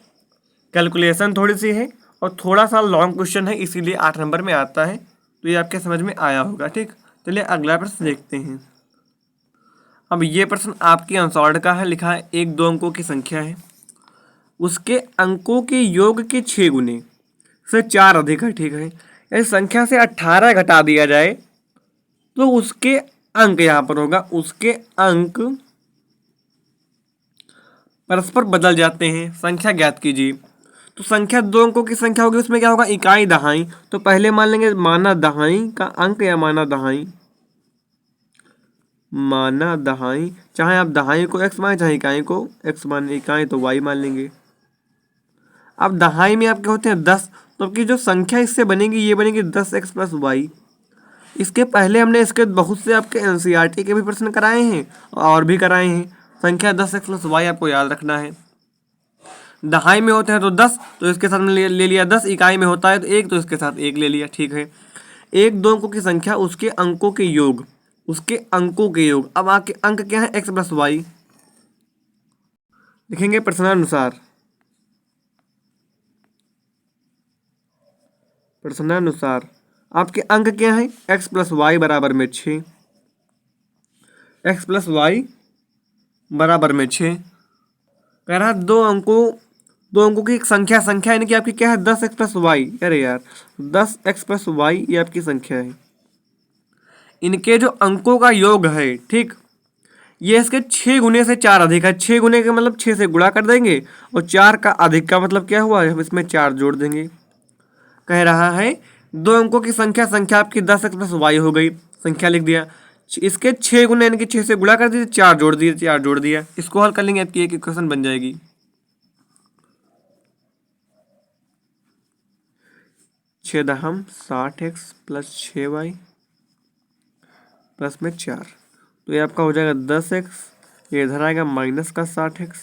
कैलकुलेशन थोड़ी सी है और थोड़ा सा लॉन्ग क्वेश्चन है, इसीलिए 8 नंबर में आता है। तो ये आपके समझ में आया होगा। ठीक, चलिए अगला प्रश्न देखते हैं। अब ये प्रश्न आपके अनसॉल्व्ड का है, लिखा है 1 2 अंकों की संख्या है, उसके अंकों के योग के 6 गुने से 4 अधिक है। ठीक है, इस संख्या से 18 घटा दिया जाए तो उसके अंक यहाँ पर होगा, उसके अंक परस्पर बदल जाते हैं, संख्या ज्ञात कीजिए। तो संख्या 2 अंकों की संख्या होगी, उसमें क्या होगा, इकाई दहाई। तो पहले मान लेंगे माना दहाई का अंक या माना दहाई, माना दहाई, चाहे आप दहाई को x माने चाहे इकाई को x माने, इकाई तो y मान लेंगे। अब दहाई में आपके होते हैं 10, तो आपकी जो संख्या इससे बनेगी ये बनेगी 10x प्लस वाई। इसके पहले हमने इसके बहुत से आपके एनसीईआरटी के भी प्रश्न कराए हैं और भी कराए हैं। संख्या 10x प्लस वाई आपको याद रखना है। दहाई में होते हैं तो 10, तो इसके साथ में ले लिया 10, इकाई में होता है तो 1, तो इसके साथ 1 ले लिया। ठीक है, 1 2 अंकों की संख्या, उसके अंकों के योग, उसके अंकों के योग। अब आपके अंक क्या है, x प्लस वाई। लिखेंगे प्रश्नानुसार, प्रश्नानुसार आपके अंक क्या है, x प्लस वाई बराबर में 6, x प्लस वाई बराबर में 6। कह रहा 2 अंकों की एक संख्या, संख्या यानी कि आपकी क्या है 10x प्लस वाई। अरे यार 10x प्लस वाई ये आपकी संख्या है, इनके जो अंकों का योग है, ठीक, ये इसके 6 गुने से 4 अधिक है। 6 गुने का मतलब 6 से गुणा कर देंगे और 4 का अधिक का मतलब क्या हुआ, हम इसमें 4 जोड़ देंगे। कह रहा है 2 अंकों की संख्या, संख्या आपकी 10x प्लस वाई हो गई, संख्या लिख दिया। इसके 6 गुने यानी कि 6 से गुणा कर दीजिए, 4 जोड़ दिए, 4 जोड़ दिया। इसको हल कर लेंगे, आपकी एक इक्वेशन बन जाएगी। 6 दहम 60x प्लस 6y प्लस में 4, तो ये आपका हो जाएगा 10x, ये इधर आएगा माइनस का 60x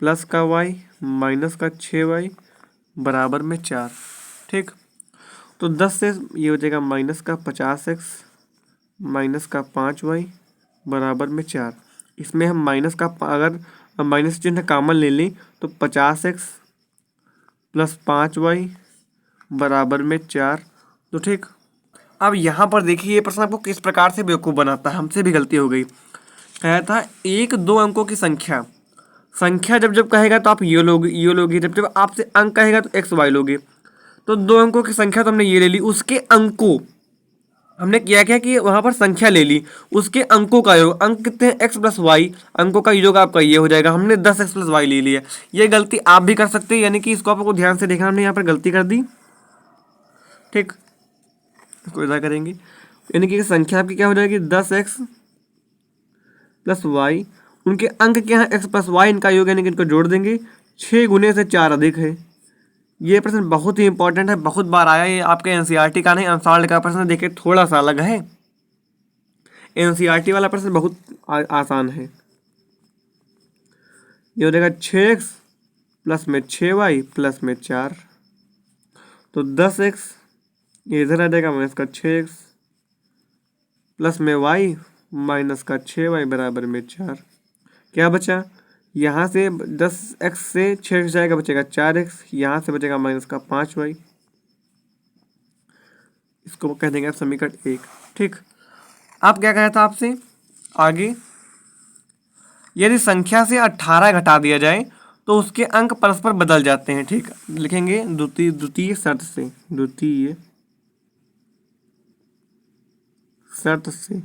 प्लस का y माइनस का 6y बराबर में 4। ठीक, तो 10 से ये हो जाएगा माइनस का 50x माइनस का 5y बराबर में 4। इसमें हम माइनस का अगर माइनस चिन्ह कॉमन ले लें तो 50x प्लस 5y बराबर में 4। तो ठीक, अब यहाँ पर देखिए ये प्रश्न आपको किस प्रकार से बेवकूफ़ बनाता है, हमसे भी गलती हो गई। कहा था 1 2 अंकों की संख्या, संख्या जब जब कहेगा तो आप ये लोगे, जब जब आपसे अंक कहेगा तो x y लोगे। तो 2 अंकों की संख्या तो हमने ये ले ली, उसके अंकों, हमने किया क्या कि वहाँ पर संख्या ले ली, उसके अंकों का योग, अंक कितने हैं एक्स प्लस वाई, अंकों का योग आपका ये हो जाएगा। हमने 10x प्लस वाई ले लिया। ये गलती आप भी कर सकते हैं, यानी कि इसको आपको ध्यान से देखना, हमने यहाँ पर गलती कर दी। ठीक, इसको इधर करेंगे, यानी कि संख्या आपकी क्या हो जाएगी 10x प्लस वाई, उनके अंक क्या है एक्स प्लस वाई, इनका योग यानी कि इनको जोड़ देंगे। 6 गुने से 4 अधिक है। ये प्रश्न बहुत ही इंपॉर्टेंट है, बहुत बार आया, ये आपके एनसीईआरटी का नहीं, अंसाल्ट का प्रश्न देखिए थोड़ा सा अलग है। एनसीईआरटी वाला प्रश्न बहुत आसान है। ये हो जाएगा 6x प्लस में 6y प्लस में 4, तो 10x ये इधर आ जाएगा माइनस का 6x प्लस में y माइनस का 6y बराबर में 4। क्या बचा, यहाँ से 10x से 6 जाएगा, बचेगा 4x, यहाँ से बचेगा माइनस का 5y। इसको कह देंगे समीकरण 1। ठीक, अब क्या कहा था आपसे आगे, यदि संख्या से 18 घटा दिया जाए तो उसके अंक परस्पर बदल जाते हैं। ठीक, लिखेंगे द्वितीय शर्त से, द्वितीय शर्त से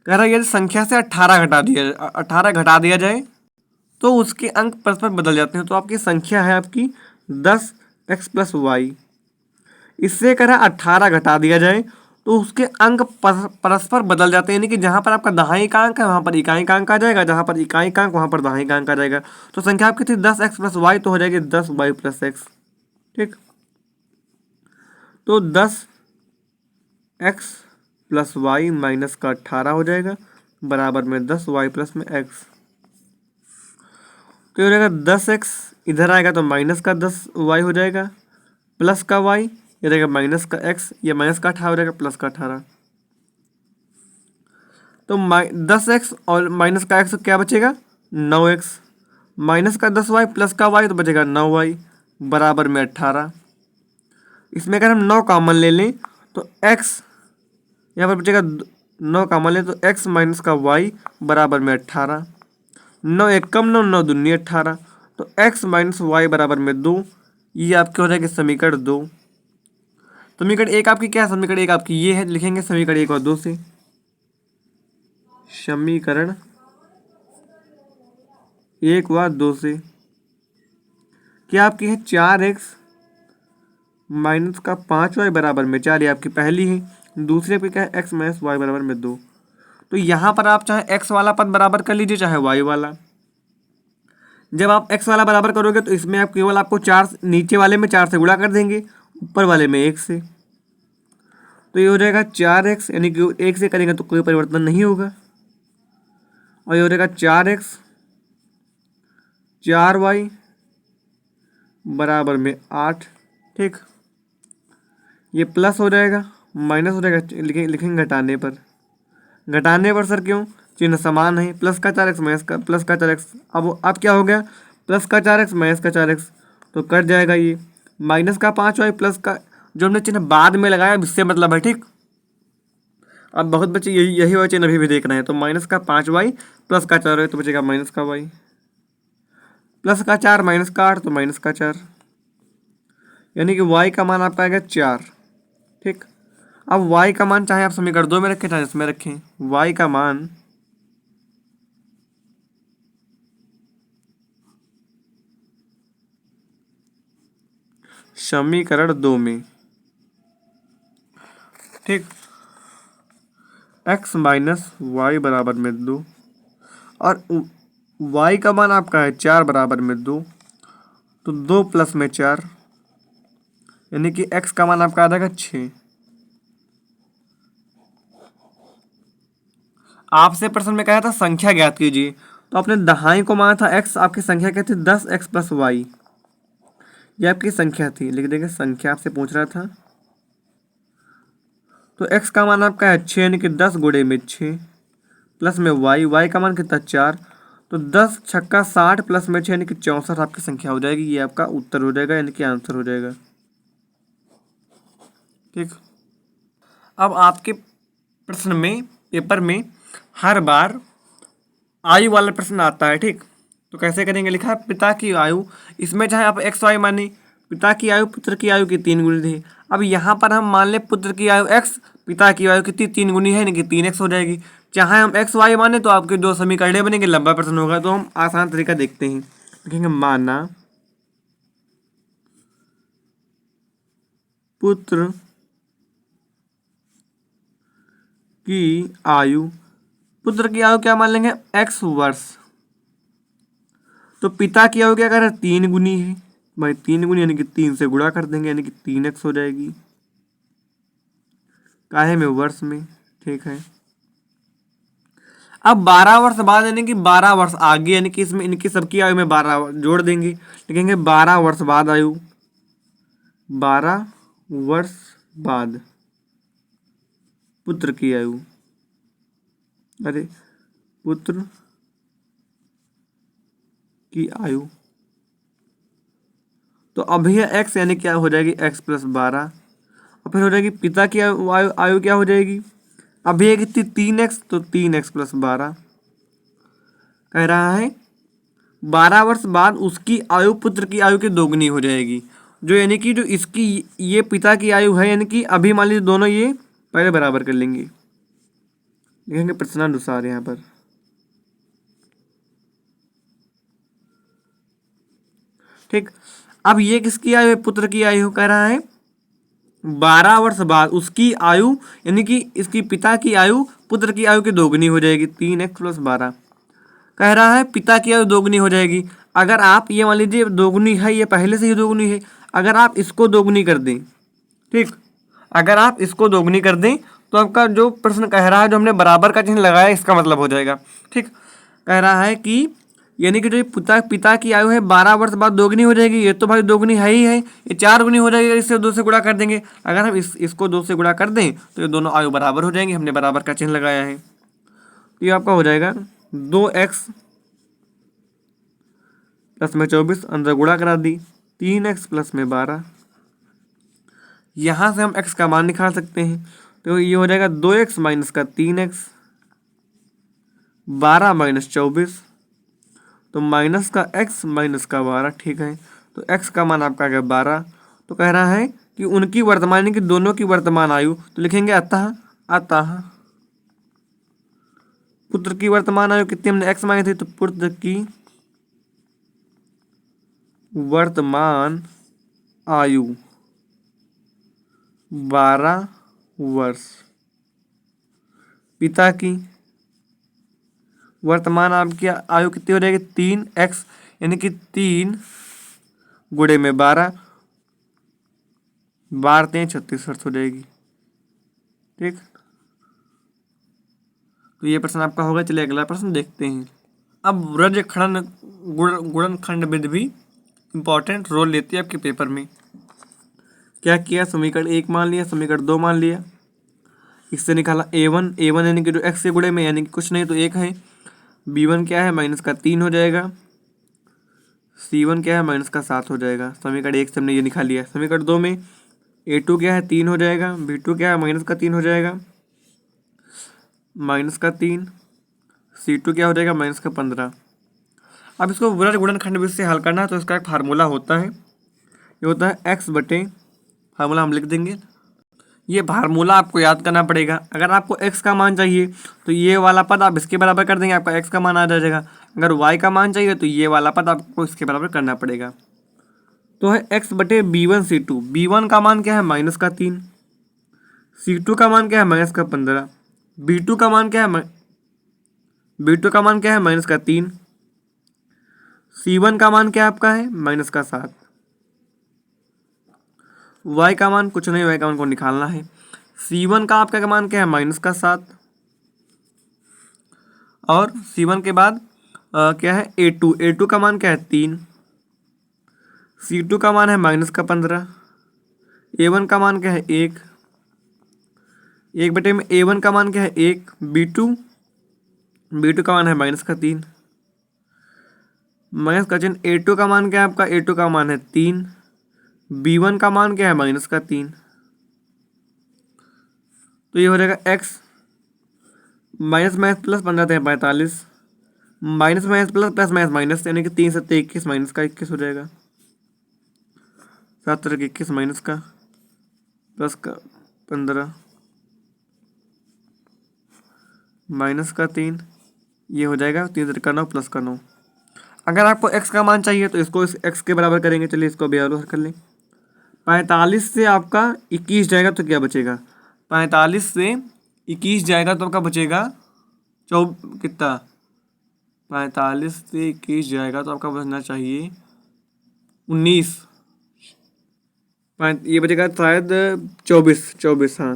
कह रहा है यदि संख्या से 18 घटा दिया जाए तो उसके अंक परस्पर बदल जाते हैं। तो आपकी संख्या है आपकी 10x प्लस वाई, इससे कह रहा है 18 घटा दिया जाए तो उसके अंक परस्पर बदल जाते हैं, यानी कि जहाँ पर आपका दहाई का अंक है वहाँ पर इकाई का अंक आ जाएगा, जहाँ पर इकाई का अंक वहाँ पर दहाई का अंक आ जाएगा। तो संख्या आपकी थी 10x प्लस वाई, तो हो जाएगी 10y प्लस x। ठीक, तो 10x प्लस वाई माइनस का 18 हो जाएगा बराबर में 10y प्लस में x। तो ये हो जाएगा 10x, इधर आएगा तो माइनस का 10y हो जाएगा प्लस का y, ये रहेगा माइनस का x, ये माइनस का 18 हो जाएगा प्लस का 18। तो 10x और माइनस का x क्या बचेगा 9x, माइनस का 10y प्लस का y तो बचेगा 9y बराबर में 18। इसमें अगर हम 9 कॉमन ले लें तो x यहाँ पर बचेगा 9 कॉमन लें तो x माइनस का y बराबर में 18। 9 एक कम 9, 9 दूनी 18, तो x माइनस वाई बराबर में 2। ये आपके हो जाएगा समीकरण 2। समीकरण 1 आपकी क्या है, समीकरण 1 आपकी ये है, लिखेंगे समीकरण 1 और 2 से। समीकरण 1 व 2 से क्या आपकी है 4x माइनस का 5y बराबर में 4, ये आपकी पहली है। दूसरे पे क्या है x माइनस वाई बराबर में 2। तो यहाँ पर आप चाहे x वाला पद बराबर कर लीजिए चाहे y वाला। जब आप x वाला बराबर करोगे तो इसमें आप केवल आपको 4, नीचे वाले में 4 से गुणा कर देंगे, ऊपर वाले में 1 से। तो ये हो जाएगा 4x, यानी कि 1 से करेंगे तो कोई परिवर्तन नहीं होगा, और ये हो जाएगा 4x 4y बराबर में 8। ठीक, ये प्लस हो जाएगा, माइनस हो जाएगा, लिखेंगे घटाने पर सर क्यों, चिन्ह समान है, प्लस का 4x माइनस का प्लस का 4x। अब क्या हो गया, प्लस का 4x माइनस का 4x तो कट जाएगा, ये माइनस का 5y प्लस का जो हमने चिन्ह बाद में लगाया इससे मतलब है। ठीक, अब बहुत बच्चे यही वाला चिन्ह अभी भी देखना है, तो माइनस का 5y प्लस का 4y तो बचेगा माइनस का y, प्लस का 4 माइनस का 8 तो माइनस का 4, यानी कि y का मान आपका आएगा 4। ठीक, अब y का मान चाहे आप समीकरण 2 में रखें चाहे इसमें रखें, y का मान समीकरण 2 में, ठीक, x माइनस वाई बराबर में 2 और y का मान आपका है 4 बराबर में 2, तो 2 प्लस में 4 यानी कि x का मान आपका आ जाएगा 6। आपसे प्रश्न में कहा था संख्या ज्ञात कीजिए, तो आपने दहाई को माना था x, आपकी संख्या क्या थी 10x प्लस वाई, ये आपकी संख्या थी, लिख देंगे संख्या आपसे पूछ रहा था। तो x का मान आपका है 6, यानी कि 10 गुणे में 6 प्लस में y का मान कितना 4, तो 10 छक्का 60 प्लस में 6 यानी कि 64 आपकी संख्या हो जाएगी। ये आपका उत्तर हो जाएगा, यानी कि आंसर हो जाएगा। ठीक, अब आपके प्रश्न में पेपर में हर बार आयु वाला प्रश्न आता है। ठीक, तो कैसे करेंगे, लिखा है पिता की आयु, इसमें चाहे आप एक्स वाई माने, पिता की आयु पुत्र की आयु की 3 गुनी थी। अब यहाँ पर हम मान लें पुत्र की आयु x, पिता की आयु कितनी 3 गुनी है, यानी कि 3x हो जाएगी। चाहे हम x y माने तो आपके दो समीकरण बनेंगे, लंबा प्रश्न होगा। तो हम आसान तरीका देखते हैं, लिखेंगे माना पुत्र की आयु, पुत्र की आयु क्या मान लेंगे x वर्ष, तो पिता की आयु क्या कर रहे हैं 3 गुनी है भाई, 3 गुनी यानी कि 3 से गुणा कर देंगे, यानी कि 3x हो जाएगी, काहे में वर्ष में, ठीक है। अब 12 वर्ष बाद यानी कि 12 वर्ष आगे, यानी कि इसमें इनकी सबकी आयु में 12 जोड़ देंगे, लिखेंगे 12 वर्ष बाद आयु, 12 वर्ष बाद पुत्र की आयु, अरे पुत्र की आयु, तो अब यह x यानी क्या हो जाएगी x + 12, और फिर हो जाएगी पिता की आयु क्या हो जाएगी, अब ये कितनी 3x, तो 3x + 12 कह रहा है 12 वर्ष बाद उसकी आयु पुत्र की आयु की दोगुनी हो जाएगी, जो यानी कि जो इसकी ये पिता की आयु है, यानी कि अभी मान लीजिए दोनों ये पहले बराबर कर लेंगे, लिखेंगे प्रश्नानुसार यहाँ पर, ठीक। अब ये किसकी आयु है, पुत्र की आयु कह रहा है 12 वर्ष बाद उसकी आयु, यानी कि इसकी पिता की आयु पुत्र की आयु की दोगुनी हो जाएगी, 3x + 12 कह रहा है पिता की आयु दोगुनी हो जाएगी। अगर आप ये मान लीजिए दोगुनी है, ये पहले से ही दोगुनी है, अगर आप इसको दोगुनी कर दें, ठीक, अगर आप इसको दोगुनी कर दें तो आपका जो प्रश्न कह रहा है, जो हमने बराबर का चिन्ह लगाया इसका मतलब हो जाएगा, ठीक। कह रहा है कि यानी कि जो पिता की आयु है 12 वर्ष बाद दोगुनी हो जाएगी, ये तो भाई दोगुनी है ही है, ये 4 गुनी हो जाएगी, इससे 2 से गुणा कर देंगे। अगर हम इसको 2 से गुणा कर दें तो ये दोनों आयु बराबर हो जाएंगे, हमने बराबर का चिन्ह लगाया है। तो ये आपका हो जाएगा 2x + 24, अंदर गुणा करा दी, 3x + 12, यहाँ से हम x का मान निकाल सकते हैं, तो ये हो जाएगा 2x - 3x, 12 - 24, तो माइनस का x माइनस का 12, ठीक है। तो x का मान आपका आ गया 12। तो कह रहा है कि उनकी वर्तमान, यानी कि दोनों की वर्तमान आयु, तो लिखेंगे अतः अतः पुत्र की वर्तमान आयु कितनी हमने x मांगी थी, तो पुत्र की वर्तमान आयु 12 वर्ष, पिता की वर्तमान आपकी आयु कितनी हो जाएगी 3x, यानी कि 3 गुणे में 12, 12 × 36 वर्ष हो जाएगी, ठीक। तो ये प्रश्न आपका होगा। चलिए अगला प्रश्न देखते हैं। अब रजखंड गुणनखंड विधि भी इंपॉर्टेंट रोल लेती है आपके पेपर में। क्या किया, समीकरण 1 मान लिया, समीकरण 2 मान लिया, इससे निकाला a1 यानी कि जो x से गुणे में, यानी कि कुछ नहीं तो 1 है, b1 क्या है -3 हो जाएगा, c1 क्या है -7 हो जाएगा। समीकरण 1 से हमने ये निकाल लिया। समीकरण 2 में a2 क्या है 3 हो जाएगा, b2 क्या है -3 हो जाएगा, -3, c2 क्या हो जाएगा -15। अब इसको वृत्त गुणनखंड विधि से हल करना है, तो इसका एक फार्मूला होता है, ये होता है x बटे, फार्मूला हम लिख देंगे, ये फार्मूला आपको याद करना पड़ेगा। अगर आपको x का मान चाहिए तो ये वाला पद आप इसके बराबर कर देंगे, आपका x का मान आ जाएगा। अगर y का मान चाहिए तो ये वाला पद आपको इसके बराबर करना पड़ेगा। तो है x बटे b1 c2, b1 का मान क्या है -3, c2 का मान क्या है -15, b2 का मान क्या है b2 का मान क्या है -3, c1 का मान क्या आपका है -7, y का मान कुछ नहीं, y का मान को निकालना है। c1 का आपका मान क्या है -7, और c1 के बाद क्या है a2 का मान क्या है 3, c2 का मान है -15, a1 का मान क्या है 1 बटे में a1 का मान क्या है 1, b2 का मान है -3, माइनस का चिन्ह, a2 का मान क्या है आपका, a2 का मान है 3, b1 का मान क्या है -3। तो ये हो जाएगा x minus plus 15 × 45, minus plus plus minus, यानी कि 3 × 7 = 21, -21 हो जाएगा। 7×21 माइनस का प्लस का 15 माइनस का 3, ये हो जाएगा 3×9 प्लस का 9। अगर आपको x का मान चाहिए तो इसको इस x के बराबर करेंगे। चलिए इसको भी हल कर लें। 45 से आपका 21 जाएगा तो क्या बचेगा? 45 से 21 जाएगा तो आपका बचेगा कितना? 45 से 21 जाएगा तो आपका बचना चाहिए 19। ये बचेगा शायद 24। हाँ,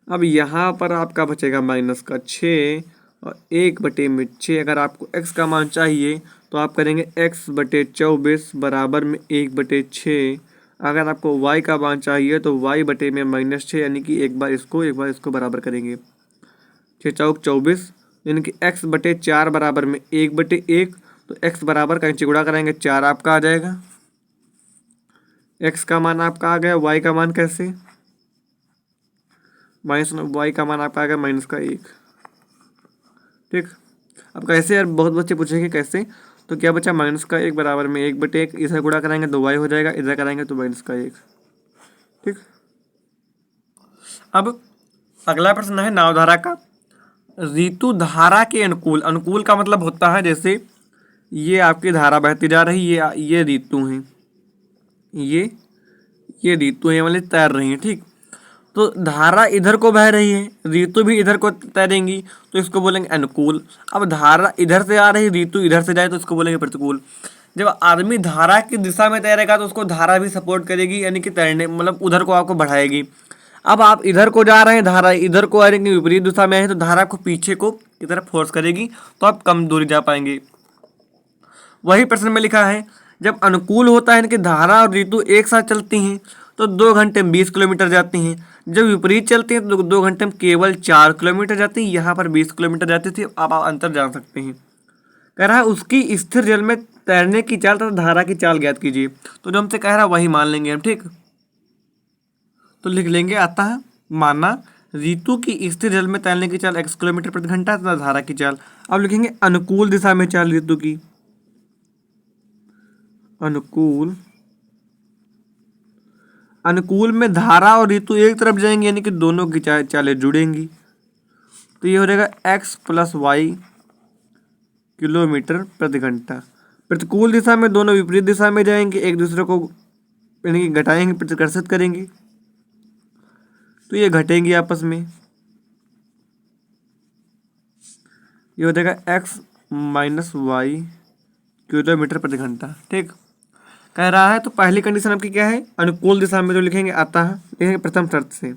अब यहाँ पर आपका बचेगा माइनस का 6 और 1/6। अगर आपको x का मान चाहिए तो आप करेंगे x/24 बराबर में 1/6। अगर आपको y का मान चाहिए तो y/-6, यानी कि एक बार इसको बराबर करेंगे। 6×4 = 24, यानी कि x/4 बराबर में 1/1। तो x बराबर का नीचे गुणा कराएंगे 4 आपका आ जाएगा। x का मान आपका आ गया। y का मान कैसे? y का मान आपका आ गया -1। ठीक। अब कैसे यार, बहुत बच्चे पूछेंगे कैसे। तो क्या बचा? -1 बराबर में 1/1। इधर गुणा कराएंगे तो y हो जाएगा, इधर कराएंगे तो -1। ठीक। अब अगला प्रश्न है नावधारा का। ऋतु धारा के अनुकूल, अनुकूल का मतलब होता है जैसे ये आपकी धारा बहती जा रही, ये ऋतु हैं, ये ऋतु हैं मतलब तैर रही हैं। ठीक। तो धारा इधर को बह रही है, ऋतु भी इधर को तैरेंगी, तो इसको बोलेंगे अनुकूल। अब धारा इधर से आ रही, ऋतु इधर से जाए तो इसको बोलेंगे प्रतिकूल। जब आदमी धारा की दिशा में तैरेगा तो उसको धारा भी सपोर्ट करेगी, यानी कि तैरने मतलब उधर को आपको बढ़ाएगी। अब आप इधर को जा रहे हैं, धारा इधर को आ रही है, विपरीत दिशा में है, तो धारा को पीछे को की तरफ फोर्स करेगी, तो आप कम दूरी जा पाएंगे। वही प्रश्न में लिखा है जब अनुकूल होता है, यानी कि धारा और ऋतु एक साथ चलती हैं तो 2 घंटे में 20 किलोमीटर जाती हैं। जब विपरीत चलती हैं तो 2 घंटे में केवल 4 किलोमीटर जाती है। यहाँ पर 20 किलोमीटर जाती थी। अब आप अंतर जान सकते हैं। कह रहा है उसकी स्थिर जल में तैरने की चाल तथा धारा की चाल ज्ञात कीजिए। तो जो हमसे कह रहा है वही मान लेंगे हम। ठीक। तो लिख लेंगे आता है माना ऋतु की स्थिर जल में तैरने की चाल x किलोमीटर प्रति घंटा तथा धारा की चाल। अब लिखेंगे अनुकूल दिशा में चाल ऋतु की। अनुकूल में धारा और ऋतु एक तरफ जाएंगे, यानी कि दोनों की चालें जुड़ेंगी। तो ये हो जाएगा x + y किलोमीटर प्रति घंटा। प्रतिकूल दिशा में दोनों विपरीत दिशा में जाएंगे, एक दूसरे को यानी कि घटाएंगे, प्रतिकर्षित करेंगे, तो ये घटेंगी आपस में। ये हो जाएगा x - y किलोमीटर प्रति घंटा। ठीक। कह रहा है तो पहली कंडीशन आपकी क्या है? अनुकूल दिशा में जो लिखेंगे आता है, लिखेंगे प्रथम शर्त से।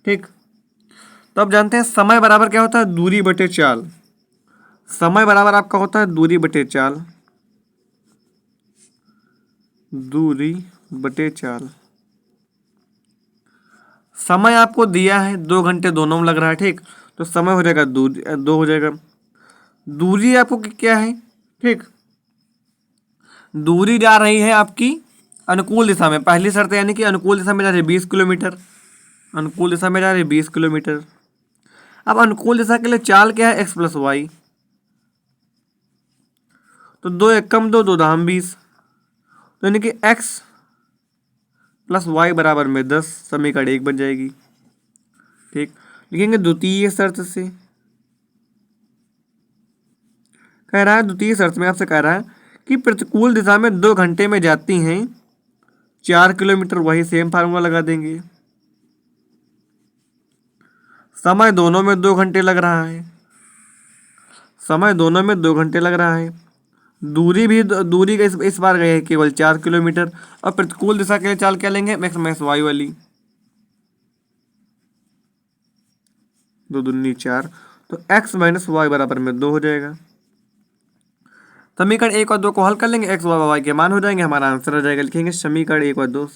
ठीक। तो अब जानते हैं समय बराबर क्या होता है? दूरी बटे चाल। समय बराबर आपका होता है दूरी बटे चाल। समय आपको दिया है 2 घंटे दोनों में लग रहा है। ठीक। तो समय हो जाएगा 2 हो जाएगा। दूरी आपको क्या है? ठीक। दूरी जा रही है आपकी अनुकूल दिशा में, पहली शर्त यानी कि अनुकूल दिशा में जा रही है 20 किलोमीटर। अनुकूल दिशा में जा रही है 20 किलोमीटर। अब अनुकूल दिशा के लिए चाल क्या है? x + y। तो 2 × 1 = 2, 2 × 20। तो यानी कि x + y बराबर में 10, समीकरण 1 बन जाएगी। ठीक। लिखेंगे द्वितीय शर्त से। कह रहा है द्वितीय शर्त में आपसे कह रहा है कि प्रतिकूल दिशा में 2 घंटे में जाती हैं 4 किलोमीटर। वही सेम फार्मूला लगा देंगे। समय दोनों में 2 घंटे लग रहा है। दूरी का इस बार गए केवल 4 किलोमीटर। और प्रतिकूल दिशा के लिए चाल क्या लेंगे? x - y वाली। 2 दूनी 4। तो x - y बराबर में 2 हो जाएगा। समीकरण 1 और 2 को हल कर लेंगे, x व y के मान हो जाएंगे, हमारा आंसर हो जाएगा। लिखेंगे समीकरण 1 व 2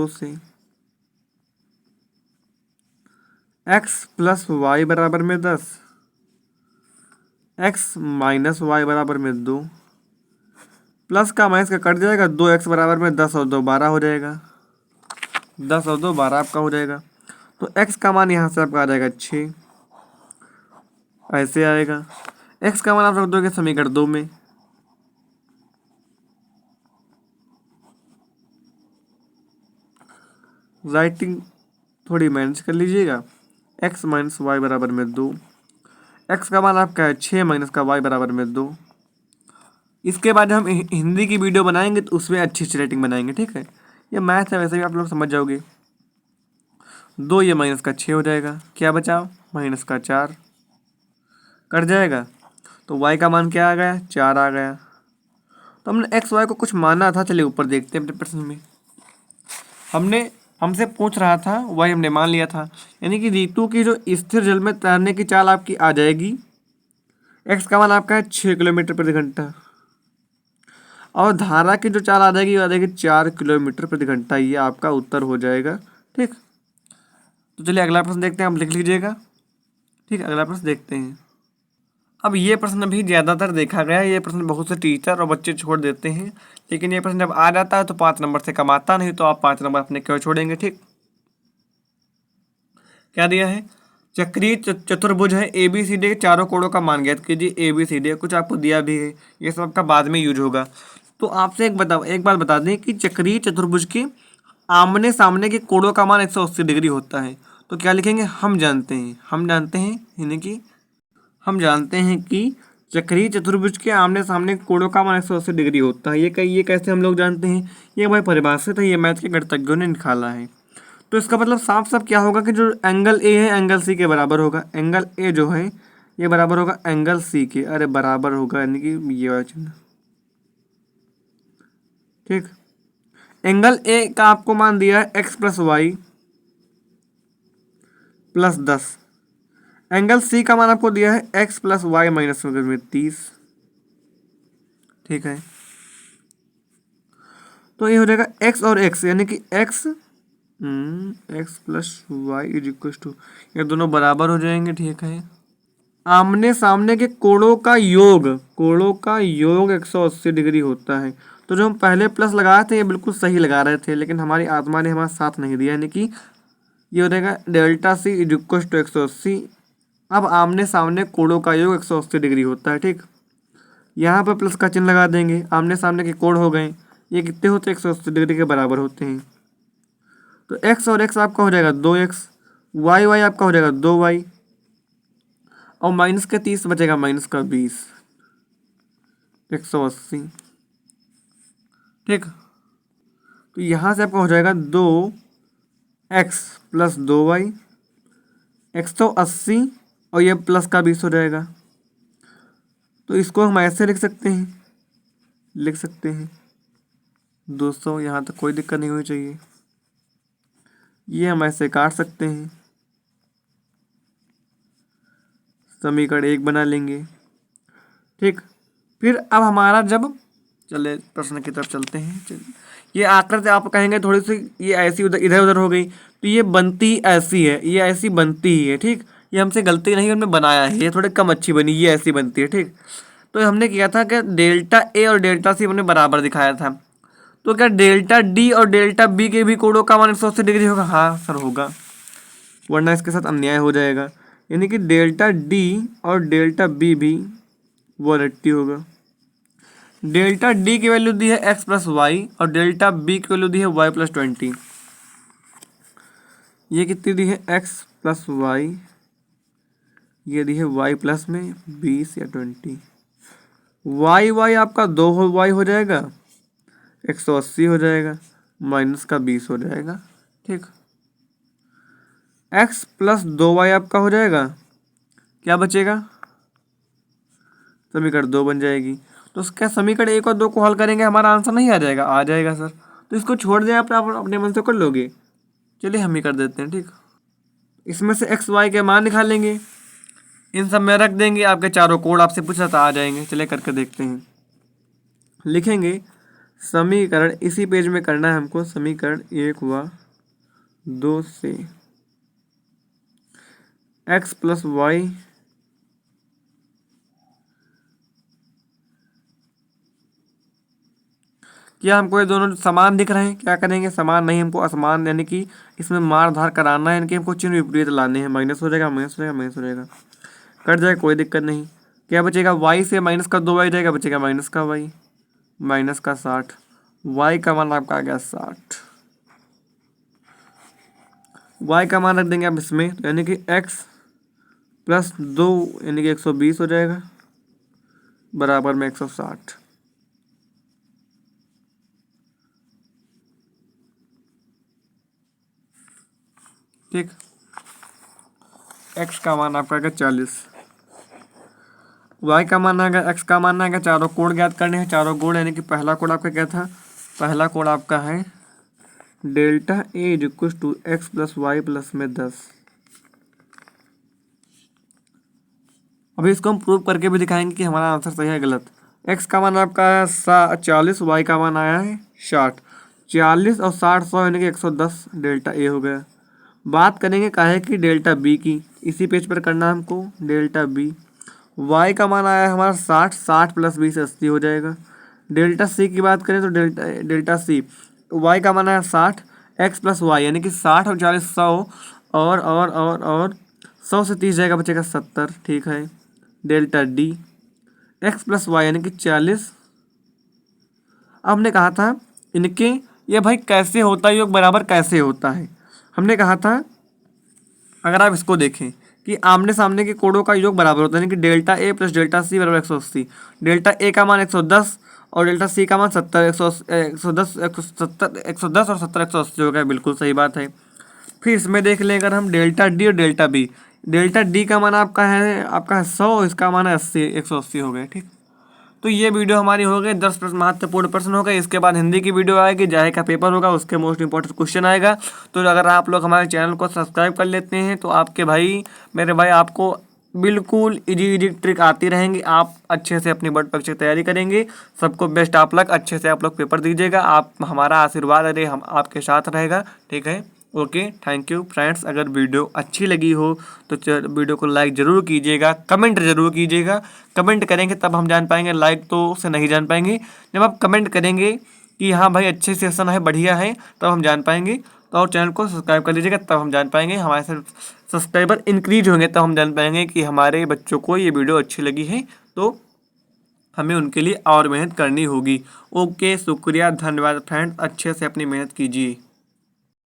से x + y बराबर में 10, x - y बराबर में 2, प्लस का माइनस का कट जाएगा, 2x बराबर में 10 और 2 12 हो जाएगा। 10 और 2 12 आपका हो जाएगा। तो x का मान यहाँ से आपका आ जाएगा 6, ऐसे आएगा। x का मान आप रख दोगे समीकरण 2 में, राइटिंग थोड़ी मैनेज कर लीजिएगा। x माइनस वाई बराबर में 2, x का मान आपका है 6 माइनस का y बराबर में 2। इसके बाद हम हिंदी की वीडियो बनाएंगे तो उसमें अच्छी अच्छी रेटिंग बनाएंगे, ठीक है। ये मैथ है, वैसे भी आप लोग समझ जाओगे। 2 ये माइनस का 6 हो जाएगा, क्या बचा माइनस का 4, कट जाएगा। तो y का मान क्या आ गया, 4 आ गया। तो हमने एक्स वाई को कुछ माना था, चलिए ऊपर देखते हैं अपने प्रश्न में। हमसे पूछ रहा था, वही हमने मान लिया था, यानी कि रीतू की जो स्थिर जल में तैरने की चाल आपकी आ जाएगी। एक्स का मान आपका है 6 किलोमीटर प्रति घंटा, और धारा की जो चाल आ जाएगी वो आ जाएगी 4 किलोमीटर प्रति घंटा। ये आपका उत्तर हो जाएगा, ठीक। तो चलिए अगला प्रश्न देखते हैं, आप लिख लीजिएगा, ठीक। अगला प्रश्न देखते हैं। अब ये प्रश्न भी ज़्यादातर देखा गया है, ये प्रश्न बहुत से टीचर और बच्चे छोड़ देते हैं, लेकिन ये प्रश्न जब आ जाता है तो 5 नंबर से कम आता नहीं, तो आप 5 नंबर अपने क्यों छोड़ेंगे, ठीक। क्या दिया है, चक्रीय चतुर्भुज है, ए बी सी डी के चारों कोणों का मान ज्ञात कीजिए। ए बी सी डी कुछ आपको दिया भी है, ये सब आपका बाद में यूज होगा। तो आपसे एक बात बता दें कि चक्रीय चतुर्भुज के आमने सामने के कोणों का मान 180 डिग्री होता है। तो क्या लिखेंगे, हम जानते हैं यानी कि हम जानते हैं कि चक्रीय चतुर्भुज के आमने सामने के कोणों का मान 180 डिग्री होता है। ये कैसे हम लोग जानते हैं, ये भाई परिभाषित है, ये मैथ के गणितज्ञों ने निकाला है। तो इसका मतलब साफ साफ क्या होगा कि जो एंगल ए है एंगल सी के बराबर होगा। एंगल ए जो है ये बराबर होगा एंगल सी के, अरे बराबर होगा यानी कि ये वाला चिन्ह, ठीक। एंगल ए का आपको मान दिया है x plus y plus 10। Angle c का मान आपको दिया है x प्लस वाई माइनस 30, ठीक है। तो ये हो जाएगा x और x, यानी कि x plus y is equal to, ये दोनों बराबर हो जाएंगे, ठीक है। आमने सामने के कोणों का योग 180 डिग्री होता है। तो जो हम पहले प्लस लगाए थे ये बिल्कुल सही लगा रहे थे, लेकिन हमारी आत्मा ने हमारा साथ नहीं दिया, यानी कि ये हो जाएगा delta c is equal to 180। अब आमने सामने कोणों का योग 180 डिग्री होता है, ठीक। यहाँ पर प्लस का चिन्ह लगा देंगे, आमने सामने के कोण हो गए, ये कितने होते हैं, 180 डिग्री के बराबर होते हैं। तो x और x आपका हो जाएगा 2x, y आपका हो जाएगा 2y, और माइनस का 30 बचेगा माइनस का 20, 180, ठीक। तो यहाँ से आपका हो जाएगा 2x प्लस 2y, 180 और ये प्लस का 20 हो जाएगा। तो इसको हम ऐसे लिख सकते हैं 200, यहाँ तक कोई दिक्कत नहीं होनी चाहिए। ये हम ऐसे काट सकते हैं, समीकरण 1 बना लेंगे, ठीक। फिर अब हमारा जब चले प्रश्न की तरफ चलते हैं, चलिए। ये आकृति आप कहेंगे थोड़ी सी ये ऐसी इधर उधर हो गई, तो ये बनती ऐसी है, ये ऐसी बनती ही है, ठीक। ये हमसे गलती नहीं, हमने बनाया है, ये थोड़े कम अच्छी बनी, ये ऐसी बनती है, ठीक। तो हमने किया था कि डेल्टा ए और डेल्टा सी हमने बराबर दिखाया था। तो क्या डेल्टा डी और डेल्टा बी के भी कोणों का मान 180 डिग्री होगा, हाँ सर होगा, वरना इसके साथ अन्याय हो जाएगा। यानी कि डेल्टा डी और डेल्टा बी भी 180 होगा। डेल्टा डी की वैल्यू दी है x प्लस वाई, और डेल्टा बी की वैल्यू दी है y प्लस 20। ये कितनी दी है, x प्लस वाई, ये दी है y प्लस में 20 या 20। y आपका 2y हो जाएगा, 180 हो जाएगा, माइनस का 20 हो जाएगा, ठीक। x प्लस 2y आपका हो जाएगा, क्या बचेगा, समीकरण 2 बन जाएगी। तो उसका समीकरण 1 और 2 को हल करेंगे, हमारा आंसर नहीं आ जाएगा, आ जाएगा सर। तो इसको छोड़ दें, आप अपने मन से कर लोगे, चलिए हम ही कर देते हैं, ठीक। इसमें से एक्स वाई के मान निकालेंगे, इन सब में रख देंगे, आपके चारों कोड आपसे पूछा था आ जाएंगे। चलिए करके देखते हैं, लिखेंगे समीकरण, इसी पेज में करना है हमको। समीकरण 1 व 2 से x प्लस वाई क्या हमको ये दोनों समान दिख रहे हैं? क्या करेंगे, समान नहीं, हमको असमान यानी कि इसमें मार धार कराना है, यानी कि हमको चिन्ह विपरीत लाने हैं। माइनस हो जाएगा, माइनस हो जाएगा, माइनस हो जाएगा, कट जाएगा, कोई दिक्कत नहीं। क्या बचेगा, वाई से माइनस का 2y जाएगा, बचेगा माइनस का वाई, माइनस का 60। वाई का मान आपका आ गया 60। वाई का मान रख देंगे आप इसमें, यानी कि x प्लस 2 यानी कि 120 हो जाएगा, बराबर में 160। ठीक, x का मान आपका आएगा 40, y का मान आएगा, x का मान आएगा। चारों कोड ज्ञात करने हैं, चारों कोड यानी कि पहला कोड आपका क्या था, पहला कोड आपका है delta a is equal to x plus y plus में 10। अभी इसको हम प्रूव करके भी दिखाएंगे कि हमारा आंसर सही है गलत। x का मान आपका है 40, y का मान आया है 60। 40 और 60 100 यानी कि 110 डेल्टा ए हो गया। बात करेंगे काहे की, डेल्टा बी की, इसी पेज पर करना है हमको। डेल्टा बी, y का मान आया है हमारा 60, 60 प्लस 20 80 हो जाएगा। डेल्टा सी की बात करें तो डेल्टा सी, y का मान आया 60, x प्लस वाई यानी कि 60 और 40 100 और 100 से 30 जाएगा, बचेगा 70। ठीक है। Delta d, x plus y यानी कि 40। अब हमने कहा था इनके ये भाई कैसे होता है योग, बराबर कैसे होता है। हमने कहा था अगर आप इसको देखें कि आमने सामने के कोडों का योग बराबर होता है, यानी कि delta A plus delta C बराबर 180। डेल्टा ए का मान 110 और डेल्टा सी का मान 70, 110 110 और 70 180 हो गया, बिल्कुल सही बात है। फिर इसमें देख लें अगर हम डेल्टा डी और डेल्टा बी, डेल्टा डी का मान आपका है 100, इसका मान है 80, 180 हो गए। ठीक, तो ये वीडियो हमारी हो गई 10 प्रश्न, महत्वपूर्ण प्रश्न हो गए। इसके बाद हिंदी की वीडियो आएगी, जाहे का पेपर होगा, उसके मोस्ट इंपॉर्टेंट क्वेश्चन आएगा। तो अगर आप लोग हमारे चैनल को सब्सक्राइब कर लेते हैं तो आपके भाई, मेरे भाई, आपको बिल्कुल इजी ट्रिक आती रहेंगी। आप अच्छे से अपनी बोर्ड परीक्षा की तैयारी करेंगे। सबको बेस्ट आप लोग, अच्छे से आप लोग पेपर दीजिएगा। आप हमारा आशीर्वाद अरे हम आपके साथ रहेगा। ठीक है, ओके, थैंक यू फ्रेंड्स। अगर वीडियो अच्छी लगी हो तो वीडियो को लाइक ज़रूर कीजिएगा, कमेंट ज़रूर कीजिएगा। कमेंट करेंगे तब हम जान पाएंगे, लाइक तो से नहीं जान पाएंगे। जब आप कमेंट करेंगे कि हाँ भाई अच्छे सेशन है, बढ़िया है, तब हम जान पाएंगे। तो और चैनल को सब्सक्राइब कर लीजिएगा, तब हम जान पाएंगे। हमारे सब्सक्राइबर इंक्रीज होंगे तब हम जान पाएंगे कि हमारे बच्चों को ये वीडियो अच्छी लगी है, तो हमें उनके लिए और मेहनत करनी होगी। ओके, शुक्रिया, धन्यवाद फ्रेंड्स, अच्छे से अपनी मेहनत कीजिए।